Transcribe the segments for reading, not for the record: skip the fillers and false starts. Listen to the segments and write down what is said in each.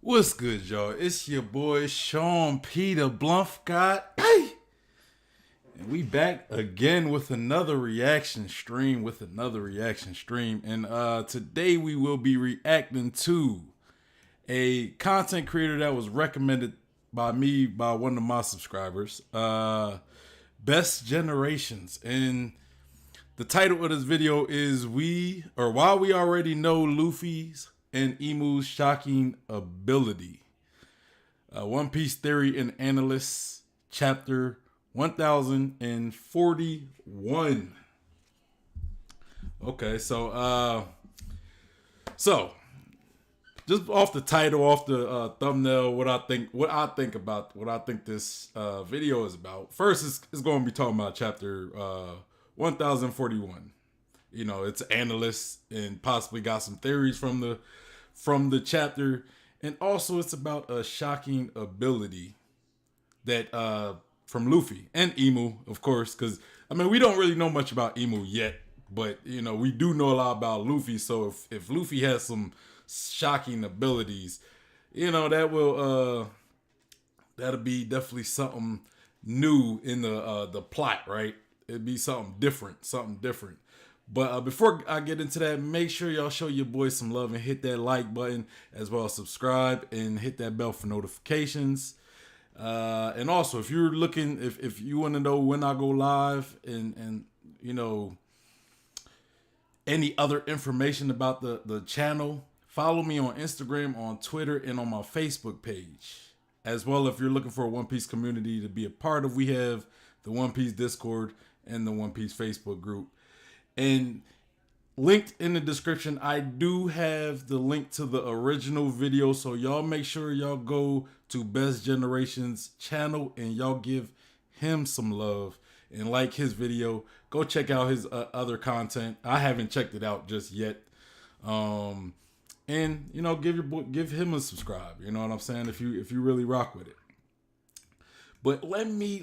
What's good, y'all? It's your boy Sean Peter Blumph. Hey! And we back again with another reaction stream. And today we will be reacting to a content creator that was recommended by me by one of my subscribers. Best Generations. And the title of this video is While We Already Know Luffy's and Imu's Shocking Ability. One Piece Theory and Analysts, Chapter 1041. Okay, so just off the title, off the thumbnail, what I think this video is about. First, it's going to be talking about Chapter 1041. You know, it's analysts and possibly got some theories from the chapter, and also it's about a shocking ability that from Luffy and Imu, of course, because I mean we don't really know much about Imu yet, but you know we do know a lot about Luffy. So if Luffy has some shocking abilities, you know that'll be definitely something new in the plot, right? It'd be something different. But before I get into that, make sure y'all show your boys some love and hit that like button, as well as subscribe and hit that bell for notifications. And also, if you're looking, if you want to know when I go live and you know any other information about the channel, follow me on Instagram, on Twitter, and on my Facebook page. As well, if you're looking for a One Piece community to be a part of, we have the One Piece Discord in the One Piece Facebook group. And linked in the description, I do have the link to the original video. So y'all make sure y'all go to Best Generation's channel and y'all give him some love and like his video. Go check out his other content. I haven't checked it out just yet. And you know, give him a subscribe. You know what I'm saying? If you really rock with it. But let me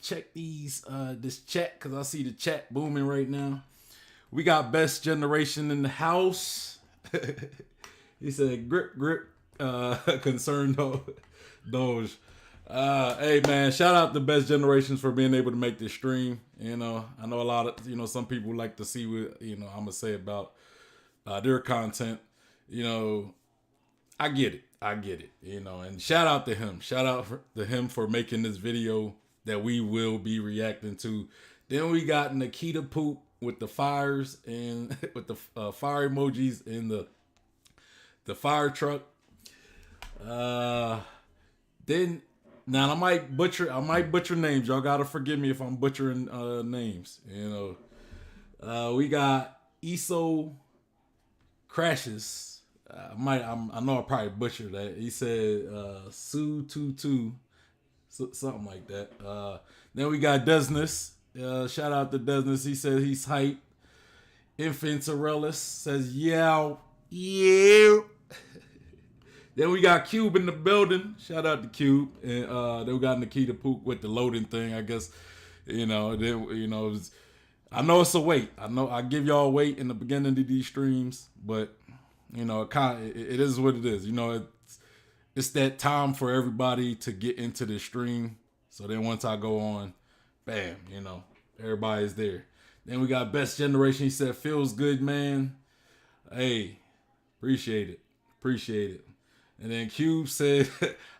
check this chat, because I see the chat booming right now. We got Best Generation in the house. He said grip concerned Doge. Hey man, shout out to Best Generations for being able to make this stream. You know, I know a lot of some people like to see what I'm gonna say about their content. You know, I get it. And shout out to him. Shout out to him for making this video that we will be reacting to. Then we got Nikita Poop with the fires and with the fire emojis in the fire truck. Then now I might butcher names. Y'all gotta forgive me if I'm butchering names. We got Eso Crashes. I know I probably butchered that. He said Sue Tutu, something like that. Then we got Desness. Shout out to Desness. He said he's hype. Infantarellis says yeah. Then we got Cube in the building. Shout out to Cube. And then we got Nikita Pook with the loading thing. I guess I know it's a wait. I know I give y'all a wait in the beginning of these streams, but it is what it is. It's that time for everybody to get into the stream. So then once I go on, bam, everybody's there. Then we got Best Generation. He said, feels good, man. Hey, appreciate it. And then Cube said,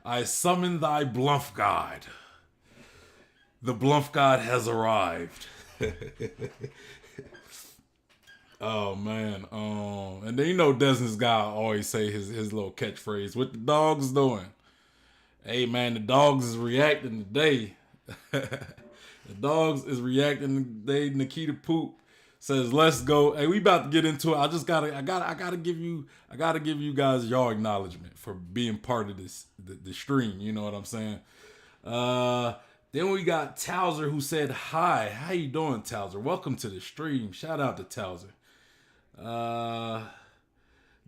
I summon thy bluff god. The bluff god has arrived. Oh man. And then Desmond's guy always say his little catchphrase, what the dogs doing? Hey man, the dogs is reacting today. The dogs is reacting today. Nikita Poop says, let's go. Hey, we about to get into it. I gotta give you guys your acknowledgement for being part of the stream. You know what I'm saying? Then we got Towser who said, hi, how you doing, Towser? Welcome to the stream. Shout out to Towser.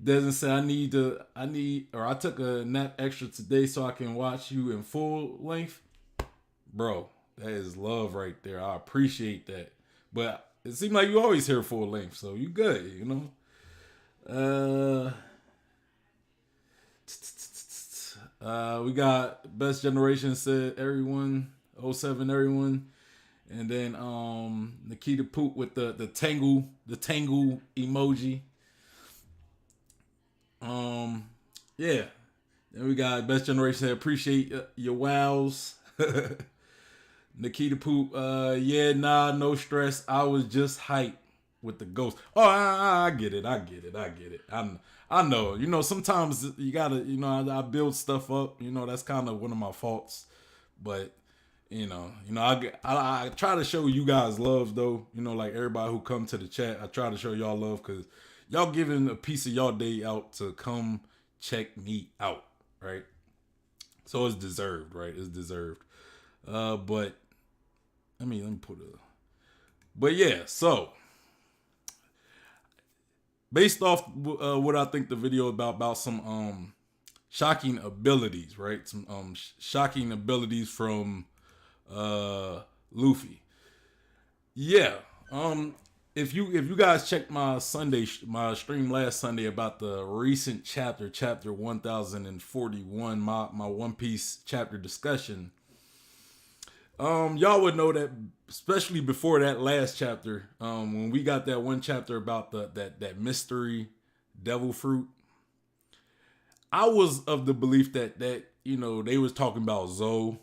Doesn't say I took a nap extra today so I can watch you in full length. Bro, that is love right there. I appreciate that. But it seems like you always hear full length, so you good, we got Best Generation said everyone, 07 everyone. And then Nikita Poop with the tangle emoji. Yeah. Then we got Best Generation said, appreciate your wows. Nikita Poop, no stress. I was just hyped with the ghost. Oh, I get it. I know. Sometimes you gotta, I build stuff up. That's kind of one of my faults. But I try to show you guys love though. Like everybody who come to the chat, I try to show y'all love because y'all giving a piece of y'all day out to come check me out, right? So it's deserved, right? It's deserved. But let me put it. But yeah, so based off what I think the video about some shocking abilities, right? Some shocking abilities from Luffy. Yeah. If you guys checked my stream last Sunday about the recent chapter 1041, my One Piece chapter discussion, y'all would know that, especially before that last chapter, when we got that one chapter about that mystery devil fruit, I was of the belief that they was talking about Zoe,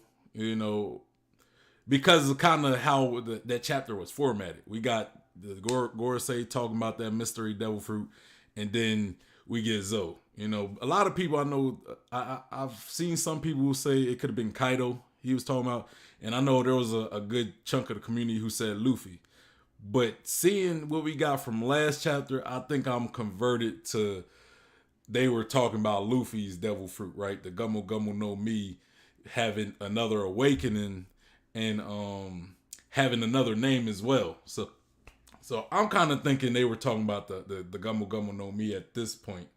because of kind of how that chapter was formatted. We got the Gorosei talking about that mystery devil fruit, and then we get Zoe. A lot of people I know, I've seen some people who say it could have been Kaido. he was talking about, and I know there was a good chunk of the community who said Luffy. But seeing what we got from last chapter, I think I'm converted to. They were talking about Luffy's devil fruit, right? The Gummo Gummo no Mi having another awakening and having another name as well. So I'm kind of thinking they were talking about the Gummo Gummo no Mi at this point.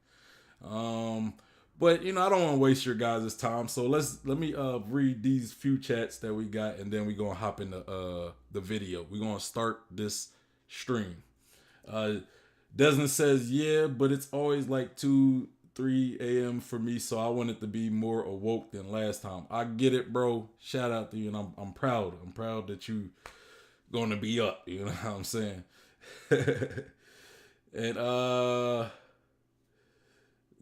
But I don't want to waste your guys' time. So let me read these few chats that we got, and then we're gonna hop into the video. We're gonna start this stream. Desmond says, yeah, but it's always like 2-3 a.m. for me, so I want it to be more awoke than last time. I get it, bro. Shout out to you, and I'm proud. I'm proud that you gonna be up. You know what I'm saying? And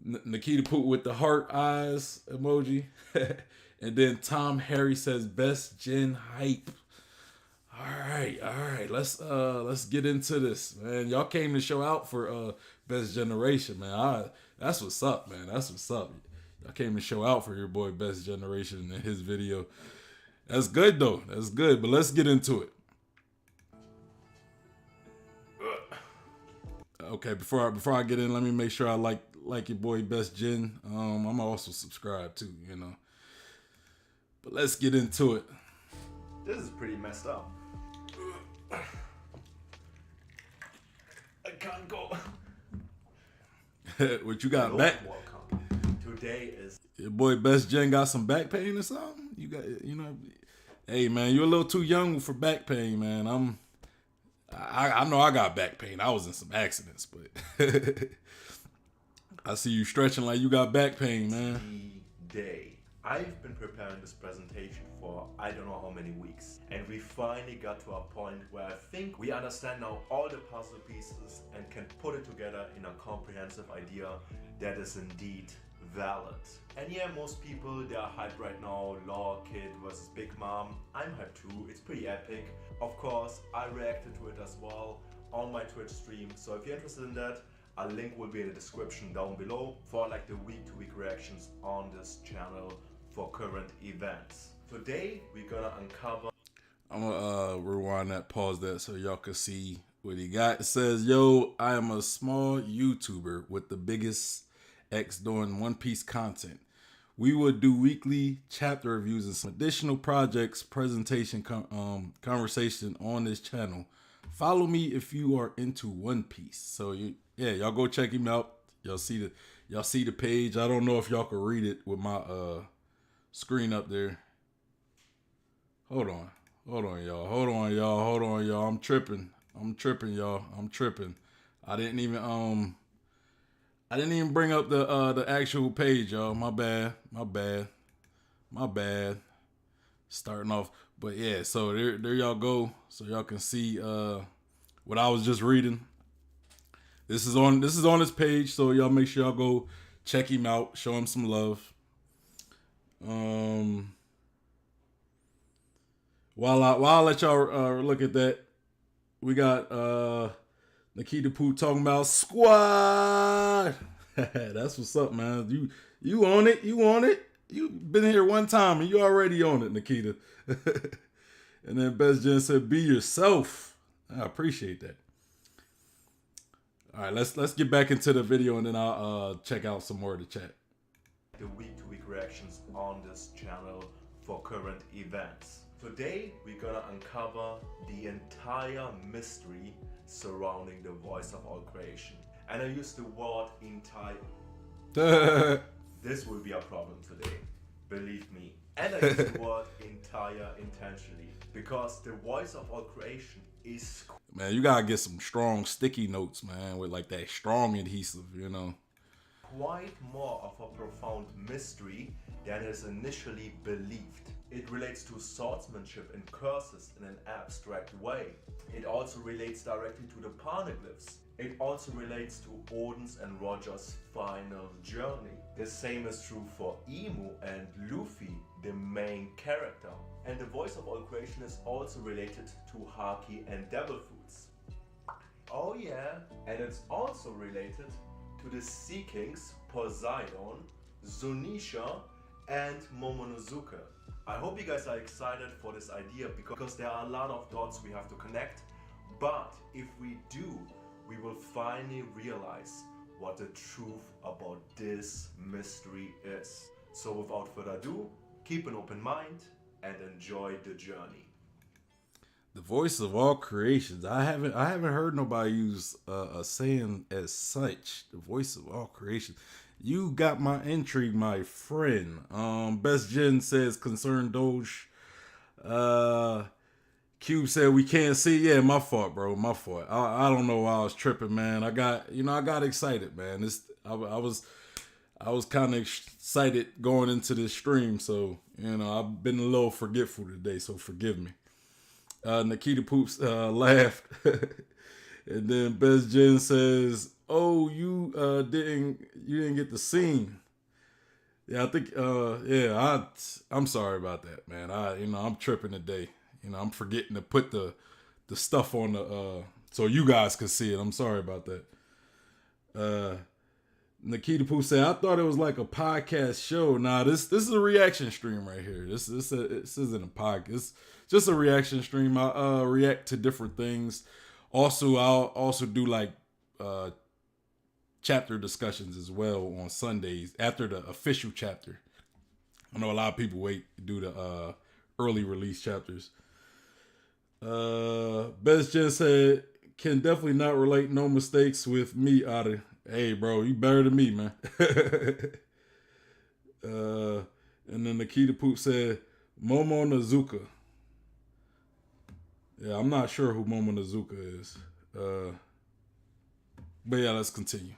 Nikita put with the heart eyes emoji. And then Tom Harry says best gen hype. All right. Let's get into this, man. Y'all came to show out for Best Generation, man. That's what's up, man. That's what's up. Y'all came to show out for your boy Best Generation in his video. That's good though. That's good. But let's get into it. Okay, before I get in, let me make sure I like your boy Best Gen. I'm also subscribed too, But let's get into it. This is pretty messed up. I can't go. What you got back? Welcome. Today is Your boy Best Gen got some back pain or something? Hey man, you're a little too young for back pain, man. I know I got back pain. I was in some accidents, but I see you stretching like you got back pain, man. the day. I've been preparing this presentation for I don't know how many weeks, and we finally got to a point where I think we understand now all the puzzle pieces and can put it together in a comprehensive idea that is indeed valid. And yeah, most people, they are hyped right now. Law Kid versus Big Mom. I'm hyped too. It's pretty epic. Of course, I reacted to it as well on my Twitch stream. So if you're interested in that, a link will be in the description down below for like the week-to-week reactions on this channel for current events. Today we're gonna uncover. I'm gonna rewind that, pause that so y'all can see what he got. It says, yo, I am a small YouTuber with the biggest X doing One Piece content. We will do weekly chapter reviews and some additional projects, presentation, conversation on this channel. Follow me if you are into One Piece. So y'all go check him out. Y'all see the page. I don't know if y'all can read it with my screen up there. Hold on, y'all. I'm tripping, y'all. I'm tripping. I didn't even bring up the actual page, y'all. My bad. Starting off, but yeah. So there y'all go. So y'all can see what I was just reading. This is on his page. So y'all make sure y'all go check him out. Show him some love. While I let y'all look at that, we got Nikita Poo talking about squad. That's what's up, man. You on it. You've been here one time and you already on it, Nikita. And then Best Gen said, be yourself. I appreciate that. All right, let's get back into the video and then I'll check out some more of the chat. The week-to-week reactions on this channel for current events. Today we're gonna uncover the entire mystery surrounding the voice of all creation. And I use the word entire. This will be a problem today, believe me. And I use the word entire intentionally because the voice of all creation is, man, you gotta get some strong sticky notes, man, with like that strong adhesive, quite more of a profound mystery than is initially believed. It relates to swordsmanship and curses in an abstract way. It also relates directly to the Poneglyphs. It also relates to Odin's and Roger's final journey. The same is true for Emu and Luffy, the main character. And the voice of all creation is also related to Haki and Devil Fruits. Oh yeah, and it's also related to the Sea Kings Poseidon, Zunisha and Momonosuke. I hope you guys are excited for this idea because there are a lot of dots we have to connect. But if we do, we will finally realize what the truth about this mystery is. So without further ado, keep an open mind and enjoy the journey. The voice of all creations. I haven't heard nobody use a saying as such. The voice of all creation. You got my intrigue, my friend. Best Jen says concerned Doge. Uh, Cube said we can't see. Yeah, my fault, bro. My fault. I don't know why I was tripping, man. I got excited, man. I was kind of excited going into this stream, so I've been a little forgetful today, so forgive me. Nikita Poops laughed, and then Best Jen says, "Oh, you didn't get the scene." Yeah, I think I'm sorry about that, man. I'm tripping today. I'm forgetting to put the stuff on the so you guys can see it. I'm sorry about that. Nikita Pooh said, "I thought it was like a podcast show. Nah, this is a reaction stream right here. This isn't a podcast. It's just a reaction stream. I react to different things. Also, I'll also do like chapter discussions as well on Sundays after the official chapter. I know a lot of people wait to do the early release chapters. Best just said, can definitely not relate no mistakes with me, Otter. Hey, bro, you better than me, man. And then Nikita Poop said, Momo Nazuka. Yeah, I'm not sure who Momo Nazuka is. But yeah, let's continue.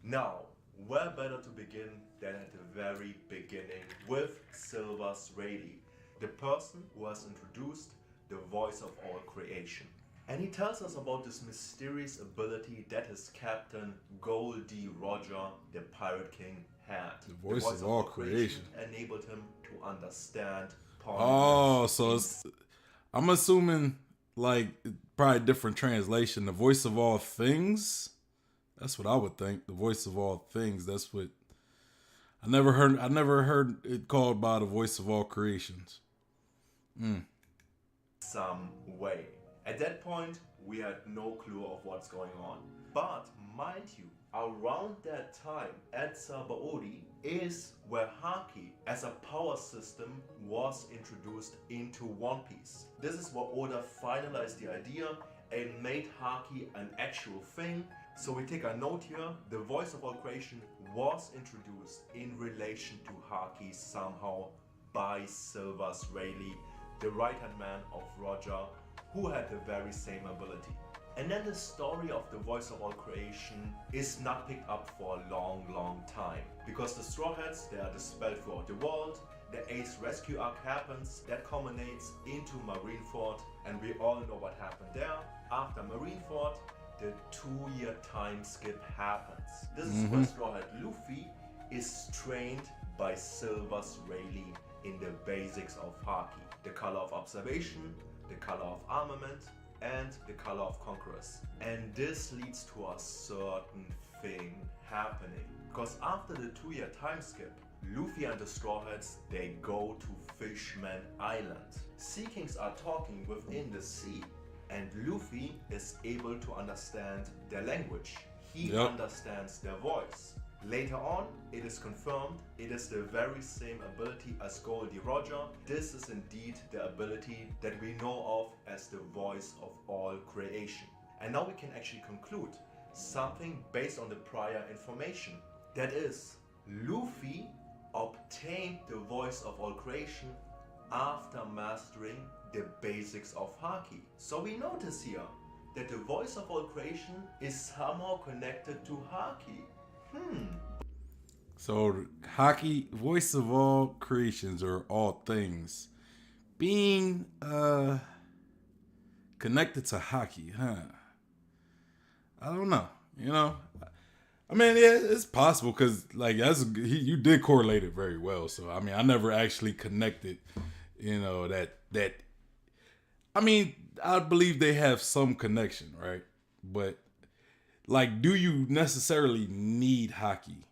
Now, where better to begin than at the very beginning with Silver's Rayleigh, the person who has introduced the voice of all creation. And he tells us about this mysterious ability that his captain, Goldie Roger, the Pirate King, had. The voice of all creation enabled him to understand. Oh, so I'm assuming like probably different translation. The voice of all things. That's what I would think. The voice of all things. That's what I never heard it called by the voice of all creations. Some way. At that point, we had no clue of what's going on. But mind you, around that time at Sabaody is where Haki as a power system was introduced into One Piece. This is where Oda finalized the idea and made Haki an actual thing. So we take a note here, the voice of all creation was introduced in relation to Haki somehow by Silver's Rayleigh, the right-hand man of Roger, who had the very same ability. And then the story of the voice of all creation is not picked up for a long time. Because the Straw Hats, they are dispelled throughout the world, the Ace rescue arc happens, that culminates into Marineford, and we all know what happened there. After Marineford, the 2-year time skip happens. This is where Straw Hat Luffy is trained by Silver's Rayleigh in the basics of Haki. The color of observation, the color of armament, and the color of conquerors. And this leads to a certain thing happening. Because after the 2-year time skip, Luffy and the Straw Hats, they go to Fishman Island. Sea Kings are talking within the sea, and Luffy is able to understand their language. He understands their voice. Later on, it is confirmed it is the very same ability as Goldie Roger. This is indeed the ability that we know of as the voice of all creation. And now we can actually conclude something based on the prior information. That is, Luffy obtained the voice of all creation after mastering the basics of Haki. So we notice here that the voice of all creation is somehow connected to Haki. So Haki, voice of all creations or all things, being connected to Haki, huh? I don't know. I mean, yeah, it's possible because like you did correlate it very well. So I mean, I never actually connected. That. I mean, I believe they have some connection, right? But like, do you necessarily need Haki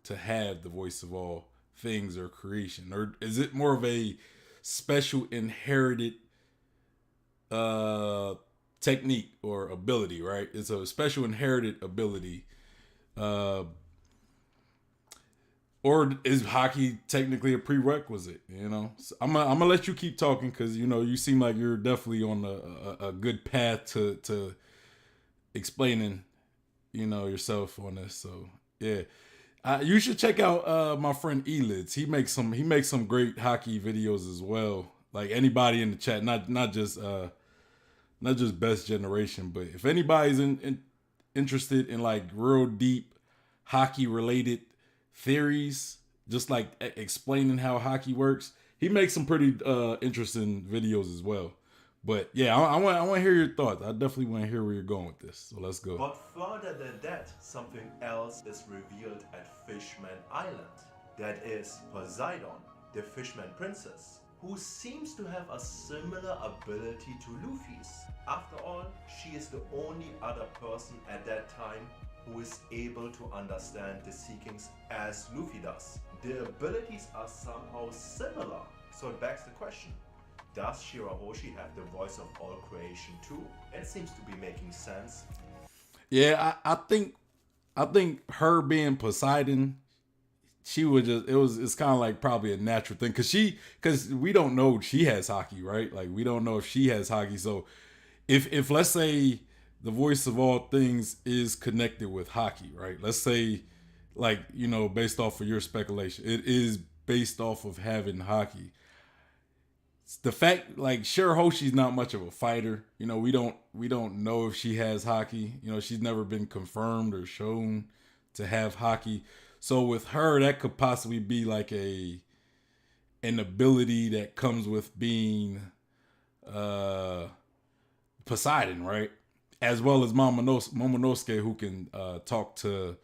to have the voice of all things or creation, or is it more of a special inherited uh technique or ability, right? It's a special inherited ability. Uh or is hockey technically a prerequisite? You know, so I'm gonna let you keep talking because you know you seem like you're definitely on a good path to explaining, you know, yourself on this. So yeah, you should check out my friend Elids. He makes some great hockey videos as well. Like anybody in the chat, not just best generation, but if anybody's interested in like real deep hockey related theories, just like explaining how hockey works, he makes some pretty interesting videos as well. But yeah, I want to hear your thoughts. I definitely want to hear where you're going with this. So let's go. But further than that, something else is revealed at Fishman Island. That is Poseidon, the Fishman Princess, who seems to have a similar ability to Luffy's. After all, she is the only other person at that time who is able to understand the Seekings as Luffy does. The abilities are somehow similar, so it begs the question. Does Shirahoshi have the voice of all creation too? It seems to be making sense. Yeah, I think her being Poseidon, she would just it's kind of like probably a natural thing because we don't know she has hockey, right? Like we don't know if she has hockey. So if let's say the voice of all things is connected with hockey, right? Let's say like, you know, based off of your speculation, it is based off of having hockey. The fact like Shirahoshi's not much of a fighter. You know, we don't know if she has hockey. You know, she's never been confirmed or shown to have hockey. So with her, that could possibly be like an ability that comes with being uh Poseidon, right? As well as Momonosuke, who can talk to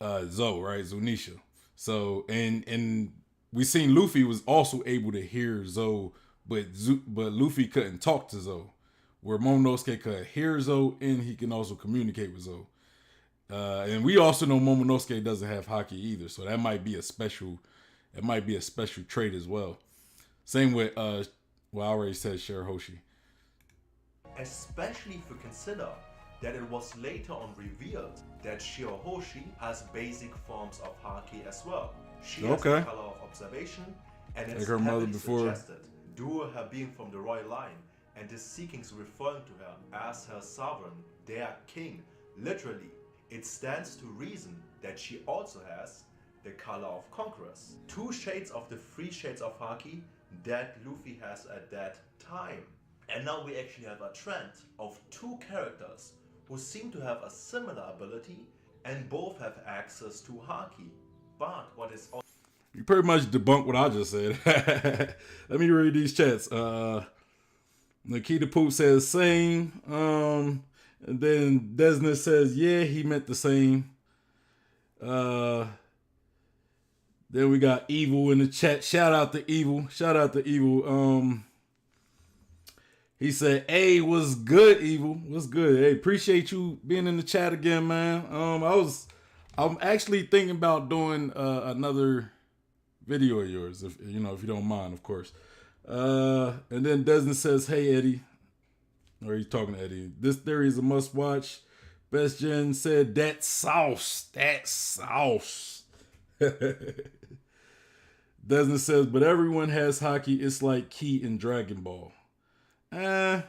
Zoe, right? Zunisha. So and we seen Luffy was also able to hear Zoe, but Luffy couldn't talk to Zoe. Where Momonosuke could hear Zoe and he can also communicate with Zoe. And we also know Momonosuke doesn't have hockey either, so that might be a special. It might be a special trait as well. Same with well, I already said Shirahoshi. Especially if you consider that it was later on revealed that Shirahoshi has basic forms of Haki as well. She has the Okay. color of observation, and Like it's her mother heavily before. suggested, due her being from the royal line, and the Seekings referring to her as her sovereign, their king. Literally, it stands to reason that she also has the color of conquerors. Two shades of the three shades of Haki that Luffy has at that time. And now we actually have a trend of two characters who seem to have a similar ability and both have access to Haki. But what is You pretty much debunked what I just said. Let me read these chats. Nikita Poop says same. And then Desna says, yeah, he meant the same. Then we got Evil in the chat. Shout out to Evil. Shout out to Evil. He said, hey, what's good, Evil? What's good? Hey, appreciate you being in the chat again, man. I'm actually thinking about doing another video of yours, if you don't mind, of course. And then Desmond says, hey, Eddie. Or he's talking to Eddie. This theory is a must watch. Best Gen said, that sauce. That sauce. Desmond says, but everyone has hockey. It's like Key in Dragon Ball. I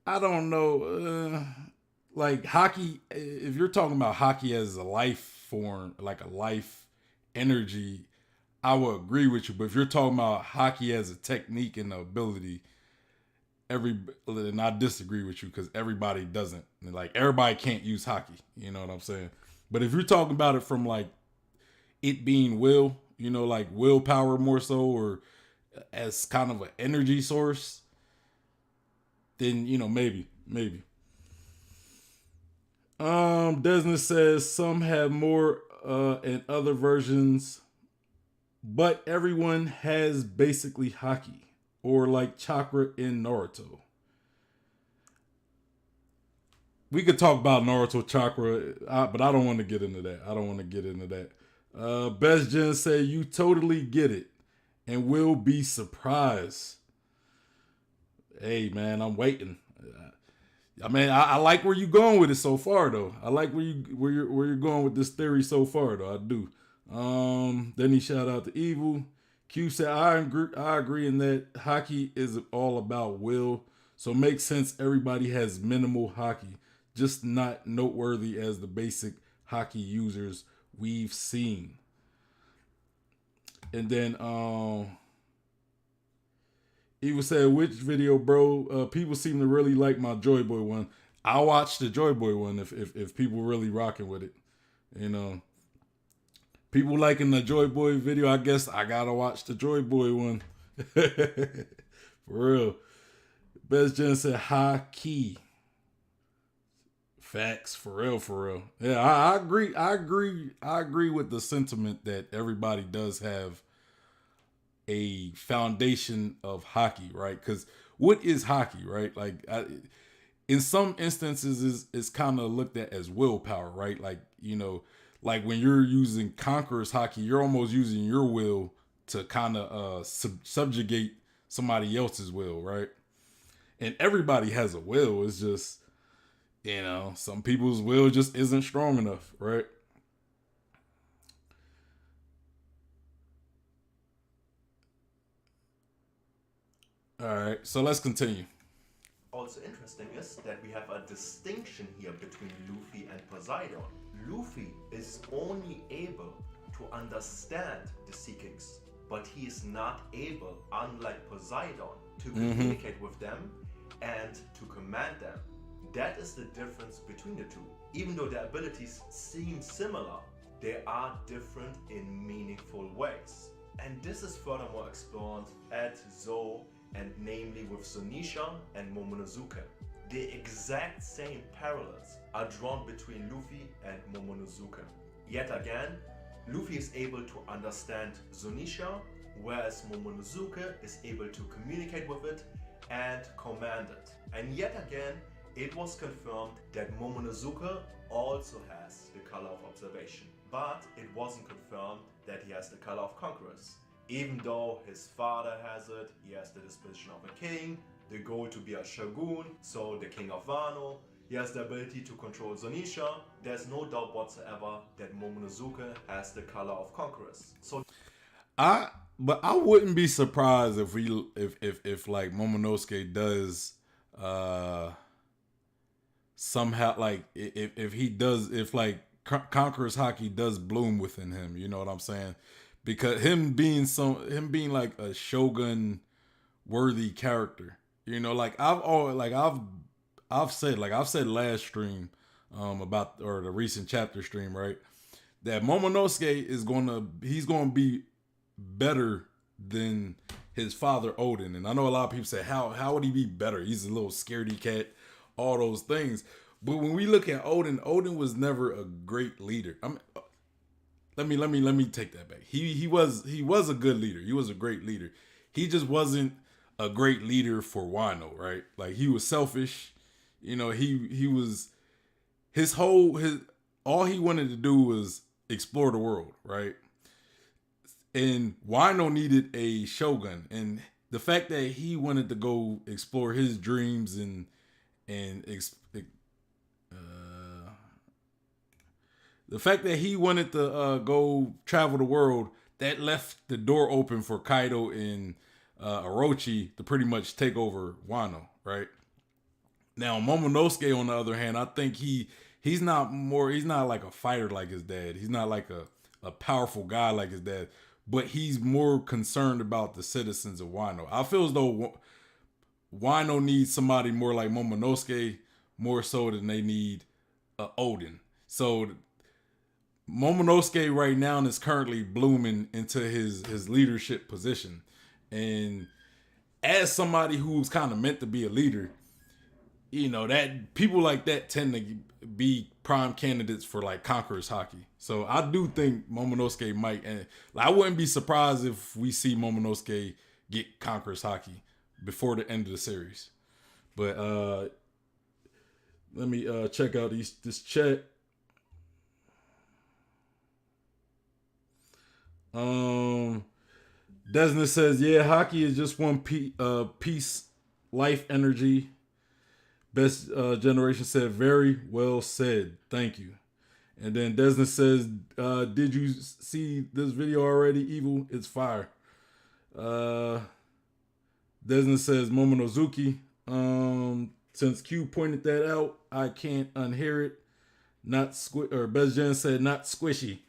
don't know. Like hockey, if you're talking about hockey as a life form, like a life energy, I will agree with you. But if you're talking about hockey as a technique and ability, and I disagree with you because everybody doesn't. Like everybody can't use hockey. You know what I'm saying? But if you're talking about it from like it being will, like willpower more so, or as kind of an energy source, then maybe. Desmond says some have more and other versions, but everyone has basically hockey or like chakra in Naruto. we could talk about Naruto chakra, but I don't want to get into that. Best Gen say you totally get it and will be surprised. Hey man, I'm waiting. I mean, I like where you're going with it so far, though. I like where you're going with this theory so far, though. I do. Then he shout out to Evil. Q said, I agree in that hockey is all about will, so it makes sense everybody has minimal hockey, just not noteworthy as the basic hockey users we've seen. And then Evil said, which video, bro? People seem to really like my Joy Boy one. I'll watch the Joy Boy one if people really rocking with it. You know, people liking the Joy Boy video. I guess I gotta watch the Joy Boy one. For real. Best Gen said high key. Facts, for real, for real. Yeah, I agree. I agree with the sentiment that everybody does have a foundation of hockey, right? Because what is hockey, right? Like, in some instances, it's kind of looked at as willpower, right? Like, like when you're using Conqueror's hockey, you're almost using your will to kind of subjugate somebody else's will, right? And everybody has a will. It's just, some people's will just isn't strong enough, right? All right, so let's continue. Also interesting is that we have a distinction here between Luffy and Poseidon. Luffy is only able to understand the Sea Kings, but he is not able, unlike Poseidon, to communicate with them and to command them. That is the difference between the two. Even though their abilities seem similar, they are different in meaningful ways. And this is furthermore explored at Zou, and namely with Zunisha and Momonosuke. The exact same parallels are drawn between Luffy and Momonosuke. Yet again, Luffy is able to understand Zunisha, whereas Momonosuke is able to communicate with it and command it. And yet again, it was confirmed that Momonosuke also has the color of observation, but it wasn't confirmed that he has the color of conquerors. Even though his father has it, he has the disposition of a king, the goal to be a shogun, so the king of Wano. He has the ability to control Zunisha. There's no doubt whatsoever that Momonosuke has the color of conquerors. So but I wouldn't be surprised if if like Momonosuke does somehow, like if like Conqueror's hockey does bloom within him, you know what I'm saying? Because him being like a shogun worthy character, like I've said last stream about, or the recent chapter stream, right, that Momonosuke he's gonna be better than his father Odin. And I know a lot of people say, how would he be better? He's a little scaredy cat, all those things. But when we look at Odin was never a great leader. Let me take that back. He was a good leader. He was a great leader. He just wasn't a great leader for Wano, right? Like, he was selfish. He was all he wanted to do was explore the world, right? And Wano needed a shogun, and the fact that he wanted to go explore his dreams and the fact that he wanted to go travel the world, that left the door open for Kaido and Orochi to pretty much take over Wano, right? Now, Momonosuke, on the other hand, I think he's not like a fighter like his dad. He's not like a powerful guy like his dad, but he's more concerned about the citizens of Wano. I feel as though Wano needs somebody more like Momonosuke, more so than they need Odin. So Momonosuke right now is currently blooming into his leadership position. And as somebody who's kind of meant to be a leader, that people like that tend to be prime candidates for like Conqueror's hockey. So I do think Momonosuke might, and I wouldn't be surprised if we see Momonosuke get Conqueror's hockey before the end of the series. But Let me check out this chat. Um, Desna says, "Yeah, hockey is just one piece, life energy." Best generation said, "Very well said. Thank you." And then Desna says, "Did you see this video already? Evil, it's fire." Uh, Desna says, "Momonosuke. Since Q pointed that out, I can't unhear it. Not squish." Or Best Gen said, "Not squishy."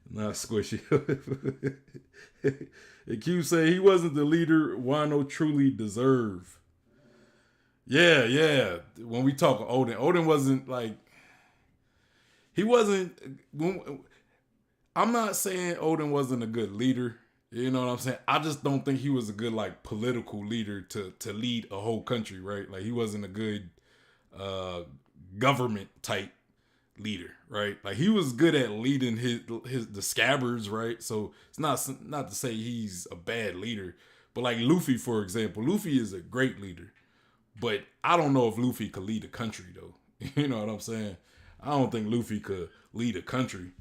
Not squishy. And Q said he wasn't the leader Wano truly deserved. Yeah, yeah. When we talk Odin wasn't like he wasn't. I'm not saying Odin wasn't a good leader. You know what I'm saying? I just don't think he was a good like political leader to lead a whole country, right? Like he wasn't a good uh, government type leader, right? Like he was good at leading the scabbards, right? So it's not to say he's a bad leader, but like Luffy, for example, Luffy is a great leader, but I don't know if Luffy could lead a country though. You know what I'm saying? I don't think Luffy could lead a country.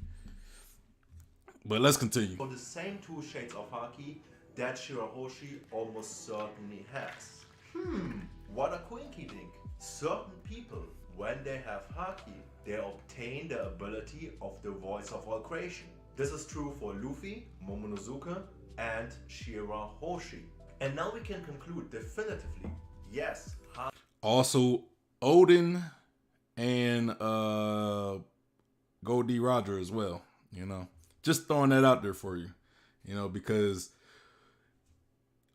But let's continue. For the same two shades of haki that Shirahoshi almost certainly has. What a quinky dink. Certain people, when they have haki, they obtain the ability of the voice of all creation. This is true for Luffy, Momonosuke, and Shirahoshi. And now we can conclude definitively, yes, haki. Also, Odin and Goldie Roger as well, you know. Just throwing that out there for you, you know, because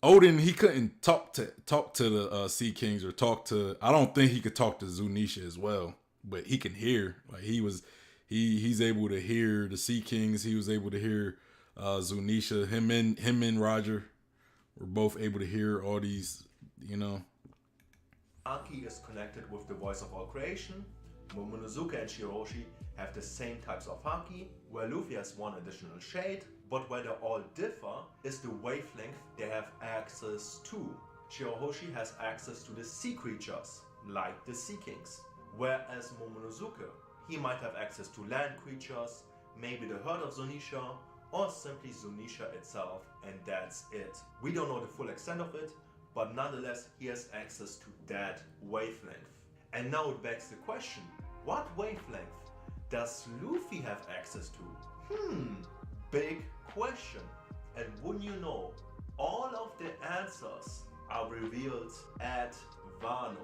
Odin, he couldn't talk to the Sea Kings or talk to. I don't think he could talk to Zunisha as well, but he can hear. Like he's able to hear the Sea Kings. He was able to hear Zunisha. Him and Roger were both able to hear all these. You know, Haki is connected with the voice of all creation. Momonosuke and Shirahoshi have the same types of haki, where Luffy has one additional shade, but where they all differ is the wavelength they have access to. Shirahoshi has access to the sea creatures, like the Sea Kings, whereas Momonosuke, he might have access to land creatures, maybe the herd of Zunisha, or simply Zunisha itself, and that's it. We don't know the full extent of it, but nonetheless he has access to that wavelength. And now it begs the question, what wavelength does Luffy have access to? Big question. And wouldn't you know, all of the answers are revealed at Wano.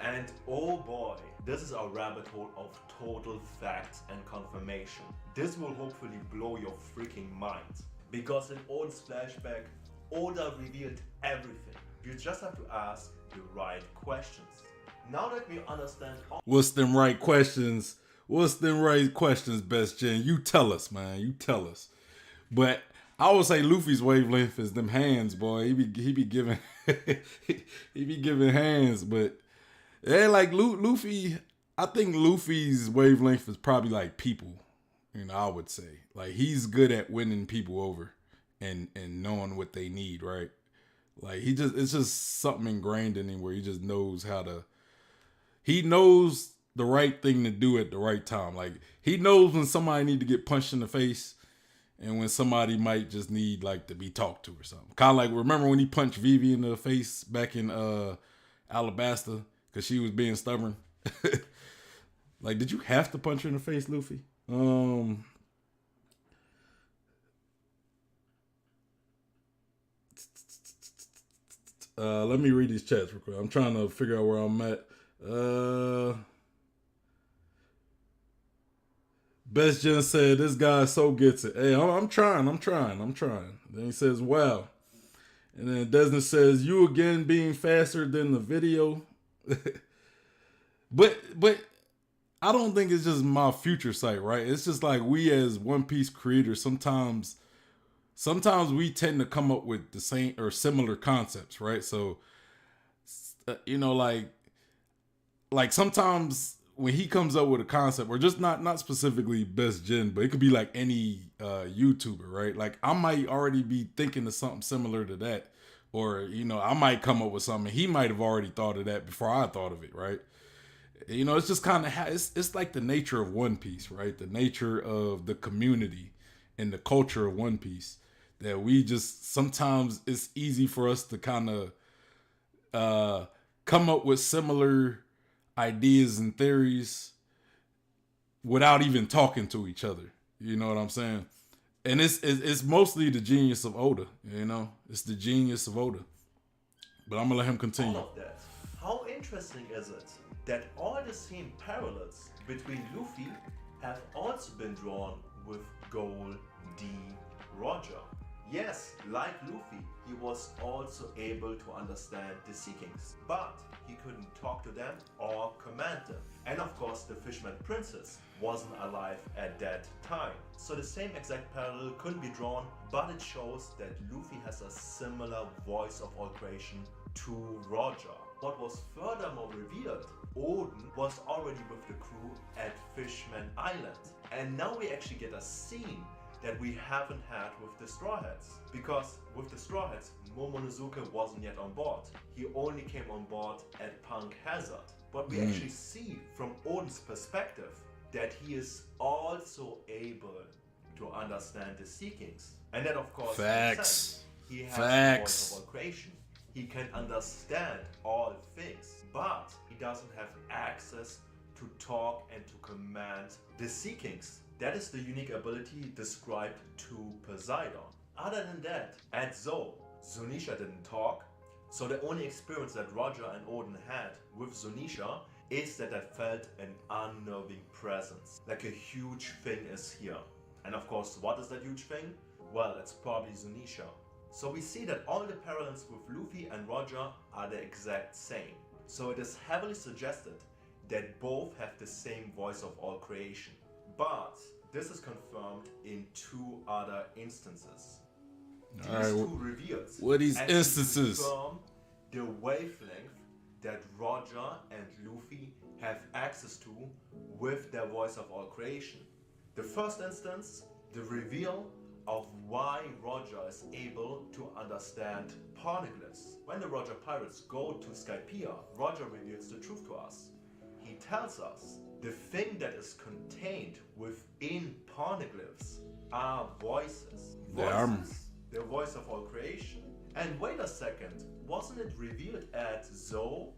And oh boy, this is a rabbit hole of total facts and confirmation. This will hopefully blow your freaking mind. Because in Oda's flashback, Oda revealed everything. You just have to ask the right questions. Now that we understand what's them right questions? What's them right questions, Best Gen? You tell us, man. You tell us. But I would say Luffy's wavelength is them hands, boy. He be giving he be giving hands, but yeah, like Luffy. I think Luffy's wavelength is probably like people. You know, I would say like he's good at winning people over and knowing what they need, right? Like it's just something ingrained in him where he just knows how to. He knows the right thing to do at the right time. Like he knows when somebody need to get punched in the face and when somebody might just need like to be talked to or something. Kind of like, remember when he punched Vivi in the face back in Alabasta because she was being stubborn? Like, did you have to punch her in the face, Luffy? Let me read these chats real quick. I'm trying to figure out where I'm at. Best Gen said, this guy so gets it. Hey, I'm trying. Then he says, wow. And then Desna says, you again being faster than the video. but I don't think it's just my future sight, right? It's just like we as One Piece creators, sometimes we tend to come up with the same or similar concepts, right? So, you know, like sometimes when he comes up with a concept, or just not specifically Best Gen, but it could be like any YouTuber, right? Like I might already be thinking of something similar to that, Or, I might come up with something. He might have already thought of that before I thought of it, right? It's just kind of, it's like the nature of One Piece, right? The nature of the community and the culture of One Piece. That we just, sometimes it's easy for us to kind of come up with similar ideas and theories without even talking to each other. You know what I'm saying? And it's mostly the genius of Oda. It's the genius of Oda. But I'm gonna let him continue. All of that. How interesting is it that all the same parallels between Luffy have also been drawn with Gold D. Roger? Yes, like Luffy, he was also able to understand the Sea Kings, but he couldn't talk to them or command them. And of course, the Fishman Princess wasn't alive at that time. So the same exact parallel couldn't be drawn, but it shows that Luffy has a similar voice of all creation to Roger. What was furthermore revealed, Oden was already with the crew at Fishman Island. And now we actually get a scene that we haven't had with the Straw Hats. Because with the Straw Hats, Momonosuke wasn't yet on board. He only came on board at Punk Hazard. But we actually see from Oden's perspective that he is also able to understand the Sea Kings. And that of course makes sense. He has the voice of all creation. He can understand all things, but he doesn't have access to talk and to command the Sea Kings. That is the unique ability described to Poseidon. Other than that, at Zou, Zunisha didn't talk, so the only experience that Roger and Oden had with Zunisha is that I felt an unnerving presence, like a huge thing is here. And of course, what is that huge thing? Well, it's probably Zunisha. So we see that all the parallels with Luffy and Roger are the exact same. So it is heavily suggested that both have the same voice of all creation. But this is confirmed in two other instances. These two reveals what are these instances? Confirm the wavelength that Roger and Luffy have access to with their voice of all creation. The first instance, the reveal of why Roger is able to understand poneglyphs. When the Roger pirates go to Skypiea, Roger reveals the truth to us. He tells us the thing that is contained within poneglyphs are voices. The voice of all creation. And wait a second, wasn't it revealed at Zou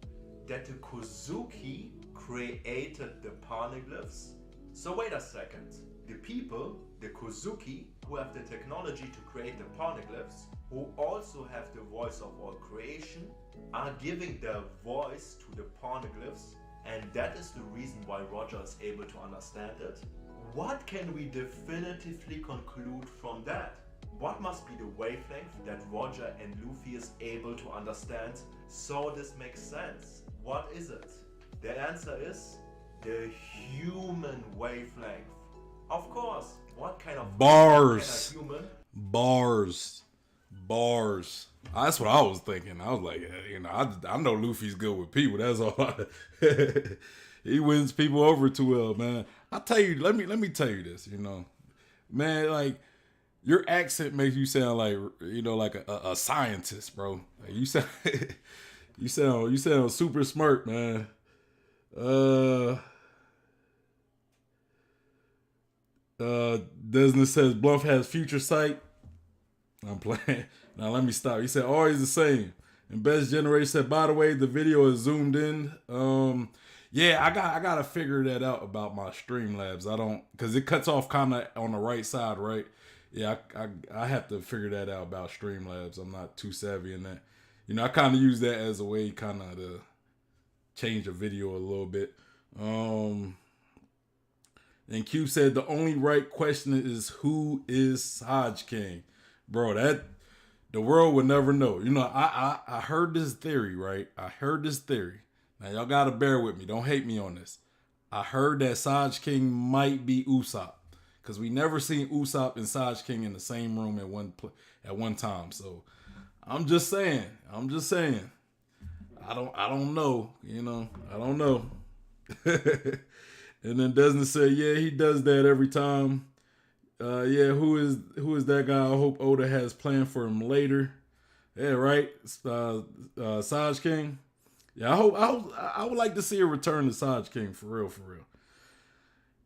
that the Kozuki created the poneglyphs? So wait a second, the people, the Kozuki, who have the technology to create the poneglyphs, who also have the voice of all creation, are giving their voice to the poneglyphs, and that is the reason why Roger is able to understand it. What can we definitively conclude from that? What must be the wavelength that Roger and Luffy is able to understand so this makes sense? What is it? The answer is the human wavelength. Of course, what kind of bars? Human? Bars. That's what I was thinking. I was like, I know Luffy's good with people. That's all. He wins people over too well, man. I tell you, let me tell you this. Man, like your accent makes you sound like like a scientist, bro. Like, you sound super smart, man. Desna says Bluff has future sight. I'm playing. Now let me stop. He said always the same. And Best Generation said, by the way, the video is zoomed in. Yeah, I gotta figure that out about my Streamlabs. I don't, cause it cuts off kind of on the right side, right? Yeah, I have to figure that out about Streamlabs. I'm not too savvy in that. I kind of use that as a way kind of to change the video a little bit. And Q said the only right question is who is Saj King? Bro, that the world would never know. I heard this theory, right? I heard this theory. Now y'all gotta bear with me. Don't hate me on this. I heard that Saj King might be Usopp, because we never seen Usopp and Saj King in the same room at one time. So I'm just saying. I don't know. I don't know. And then Desmond said, yeah, he does that every time. Yeah, who is that guy? I hope Oda has planned for him later. Yeah, right. Saj King. Yeah, I would like to see a return to Saj King for real, for real.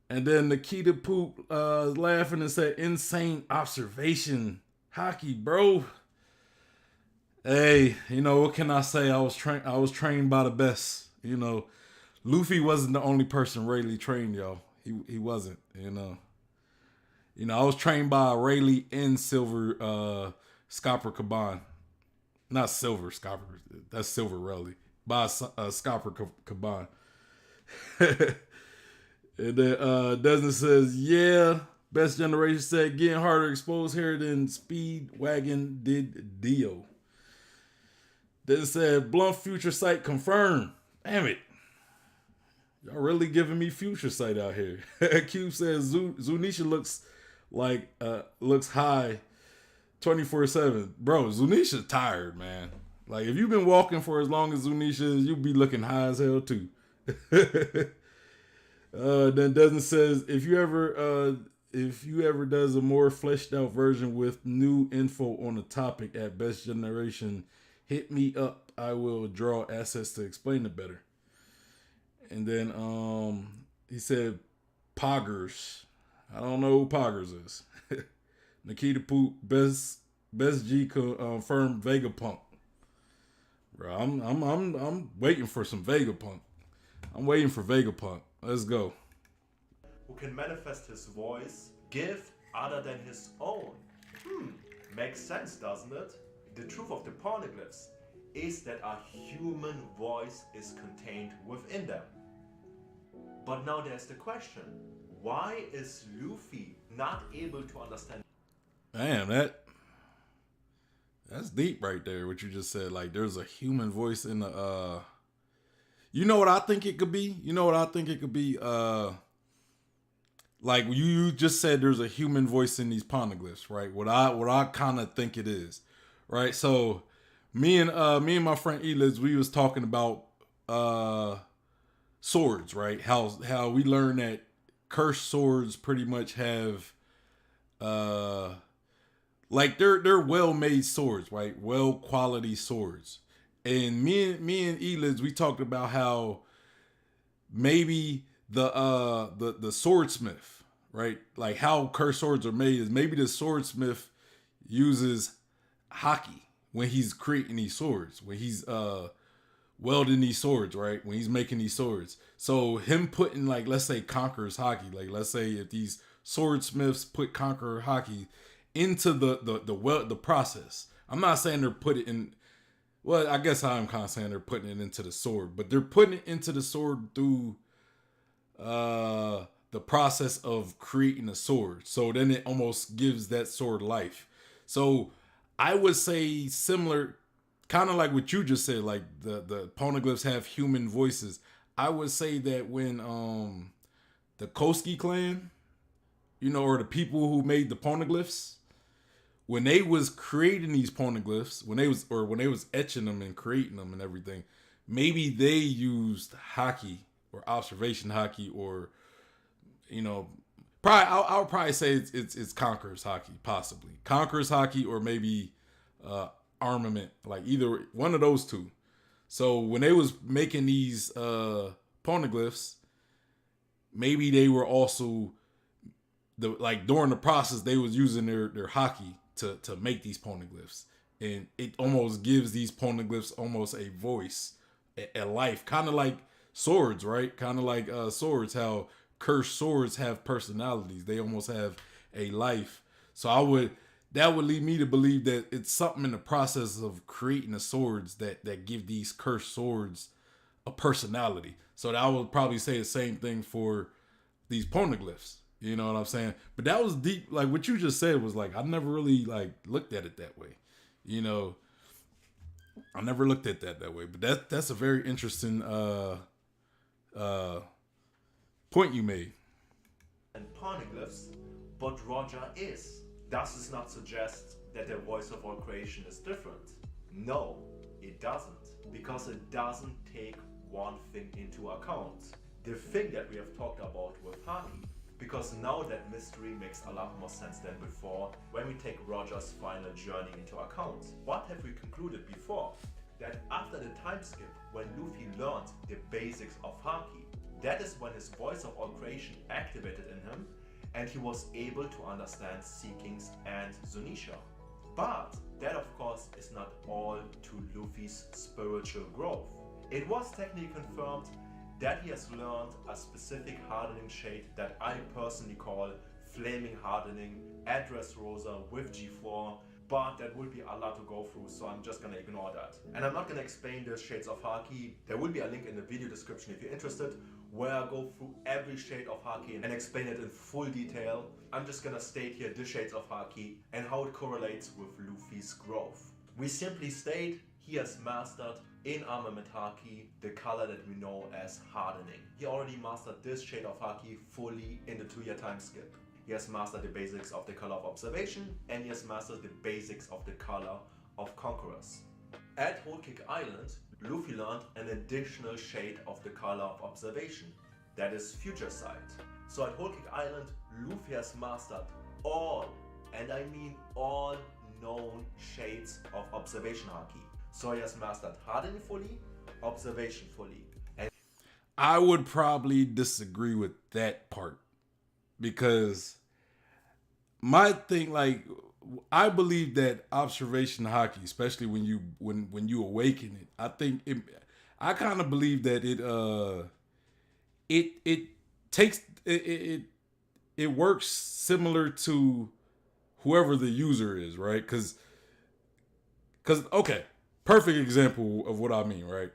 And then Nikita Poop laughing and said, "Insane observation, hockey, bro." Hey, you know what can I say? I was trained by the best. You know, Luffy wasn't the only person Rayleigh trained, y'all. He wasn't. I was trained by Rayleigh and Silver Scopper Caban. Not Silver Scopper. That's Silver Rayleigh. By Scopper Caban. And then Desmond says, "Yeah, best generation said getting harder exposed here than Speedwagon did Dio." Then said, "Blunt future sight confirmed." Damn it. Y'all really giving me future sight out here. Cube says Zunisha looks high 24/7. Bro, Zunisha's tired, man. Like if you've been walking for as long as Zunisha is, you'll be looking high as hell too. Then Desmond says, if you ever does a more fleshed out version with new info on the topic at Best Generation, hit me up. I will draw assets to explain it better. And then he said Poggers. I don't know who Poggers is. Nikita Poop, best G confirmed Vegapunk. Bro, I'm waiting for some Vegapunk. I'm waiting for Vegapunk. Let's go. Who can manifest his voice, gift other than his own. Makes sense, doesn't it? The truth of the pornoglyphs is that a human voice is contained within them. But now there's the question, why is Luffy not able to understand? Damn, that's deep right there, what you just said. Like there's a human voice in the you know what I think it could be? You know what I think it could be? Like you just said there's a human voice in these poneglyphs, right? What I kind of think it is. Right? So me and my friend Eliz, we was talking about swords, right? How we learned that cursed swords pretty much have like they're well made swords, right? Well quality swords. And me and Eliz, we talked about how maybe the swordsmith, right? Like how cursed swords are made is maybe the swordsmith uses hockey when he's creating these swords, when he's welding these swords, right? When he's making these swords. So him putting like, let's say Conqueror's hockey, like let's say if these swordsmiths put Conqueror hockey into the process. I'm not saying they're putting it in, well, I guess I'm kind of saying they're putting it into the sword, but they're putting it into the sword through the process of creating a sword. So then it almost gives that sword life. So I would say similar, kind of like what you just said, like the poneglyphs have human voices. I would say that when the Koski clan, or the people who made the poneglyphs, when they was creating these poneglyphs, when they was etching them and creating them and everything, maybe they used hockey or observation hockey, or probably I would probably say it's Conqueror's hockey, possibly Conqueror's hockey, or maybe armament, like either one of those two. So when they was making these poneglyphs, maybe they were also during the process they was using their hockey to make these poneglyphs, and it almost gives these poneglyphs almost a voice, a life, kind of like swords, right? Kind of like swords, how cursed swords have personalities. They almost have a life. So that would lead me to believe that it's something in the process of creating the swords that give these cursed swords a personality. So I would probably say the same thing for these poneglyphs. You know what I'm saying? But that was deep. Like what you just said was like, I never really looked at it that way. I never looked at that way. But that's a very interesting point you made. And poneglyphs, but Roger is. Does this not suggest that the voice of all creation is different? No, it doesn't. Because it doesn't take one thing into account. The thing that we have talked about with Haki, because now that mystery makes a lot more sense than before when we take Roger's final journey into account. What have we concluded before? That after the time skip, when Luffy learned the basics of Haki, that is when his voice of all creation activated in him and he was able to understand Sea Kings and Zunisha. But that of course is not all to Luffy's spiritual growth. It was technically confirmed that he has learned a specific hardening shade that I personally call Flaming Hardening at Dressrosa with G4, but that will be a lot to go through, so I'm just gonna ignore that. And I'm not gonna explain the shades of Haki. There will be a link in the video description if you're interested, where I go through every shade of Haki and explain it in full detail. I'm just gonna state here the shades of Haki and how it correlates with Luffy's growth. We simply state he has mastered in Armament Haki the color that we know as hardening. He already mastered this shade of Haki fully in the 2-year time skip. He has mastered the basics of the color of observation, and he has mastered the basics of the color of conquerors. At Whole Cake Island, Luffy learned an additional shade of the color of observation, that is Future Sight. So at Whole Cake Island, Luffy has mastered all, and I mean all, known shades of observation Haki. So he has mastered hardening fully, observation fully. And I would probably disagree with that part, because my thing, like, I believe that observation Haki, especially when you awaken it, I kind of believe that it takes it works similar to whoever the user is, right? Because okay, perfect example of what I mean, right?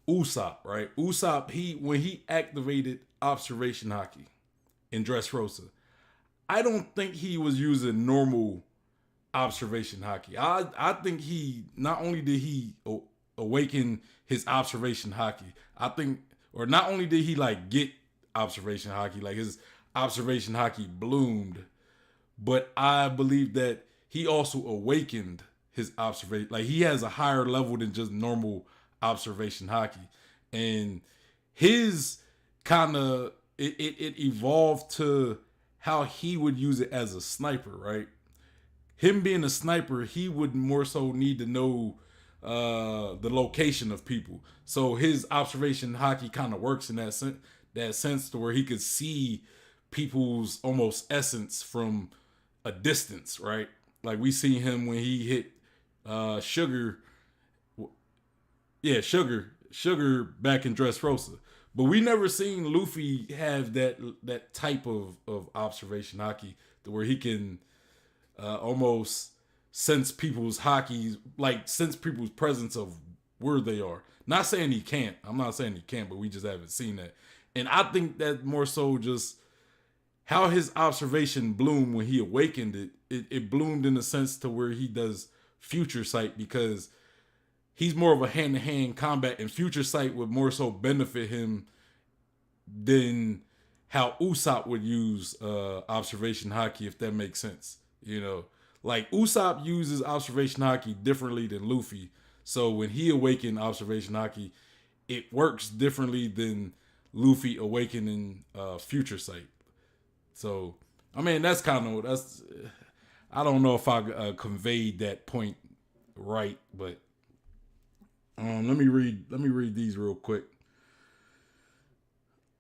Usopp, right? Usopp, when he activated observation Haki in Dressrosa, I don't think he was using normal observation Haki. I think he not only did he awaken his observation Haki, or not only did he like get observation Haki, like his observation Haki bloomed, but I believe that he also awakened his observation. Like, he has a higher level than just normal observation Haki, and his kind of it evolved to how he would use it as a sniper, right? Him being a sniper, he would more so need to know the location of people. So his observation Haki kind of works in that sense to where he could see people's almost essence from a distance, right? Like, we see him when he hit Sugar back in Dressrosa. But we never seen Luffy have that type of observation Haki to where he can almost sense people's Haki, like sense people's presence of where they are. Not saying he can't. I'm not saying he can't, but we just haven't seen that. And I think that more so just how his observation bloomed when he awakened it. It bloomed in a sense to where he does Future Sight, because he's more of a hand-to-hand combat, and Future Sight would more so benefit him than how Usopp would use observation Haki, if that makes sense. You know, like, Usopp uses observation Haki differently than Luffy. So when he awakened observation Haki, it works differently than Luffy awakening Future Sight. So, I mean, that's I don't know if I conveyed that point right, but let me read these real quick.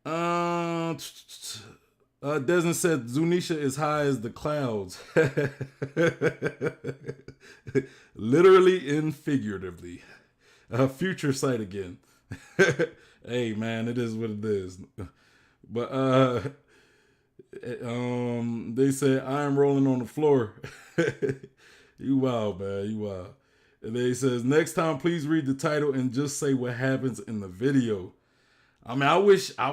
Desmond said Zunisha is high as the clouds. Literally and figuratively. Future Sight again. Hey man, it is what it is. But they said I am rolling on the floor. You wild, man. You wild. And they says next time please read the title and just say what happens in the video. I mean, I wish my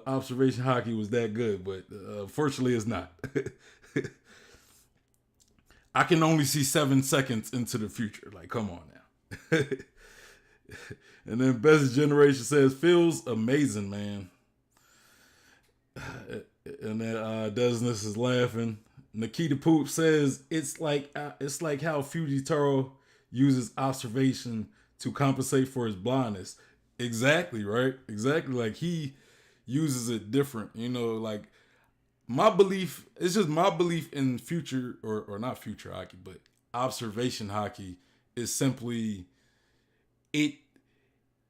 observation Haki was that good, but fortunately it's not. I can only see 7 seconds into the future. Like, come on now. And then Best Generation says feels amazing, man. And then Desness is laughing. Nikita Poop says it's like how Fujitaro uses observation to compensate for his blindness. Exactly, right? Exactly. Like, he uses it different. You know, like my belief, it's just my belief in future or not future hockey, but observation hockey is simply it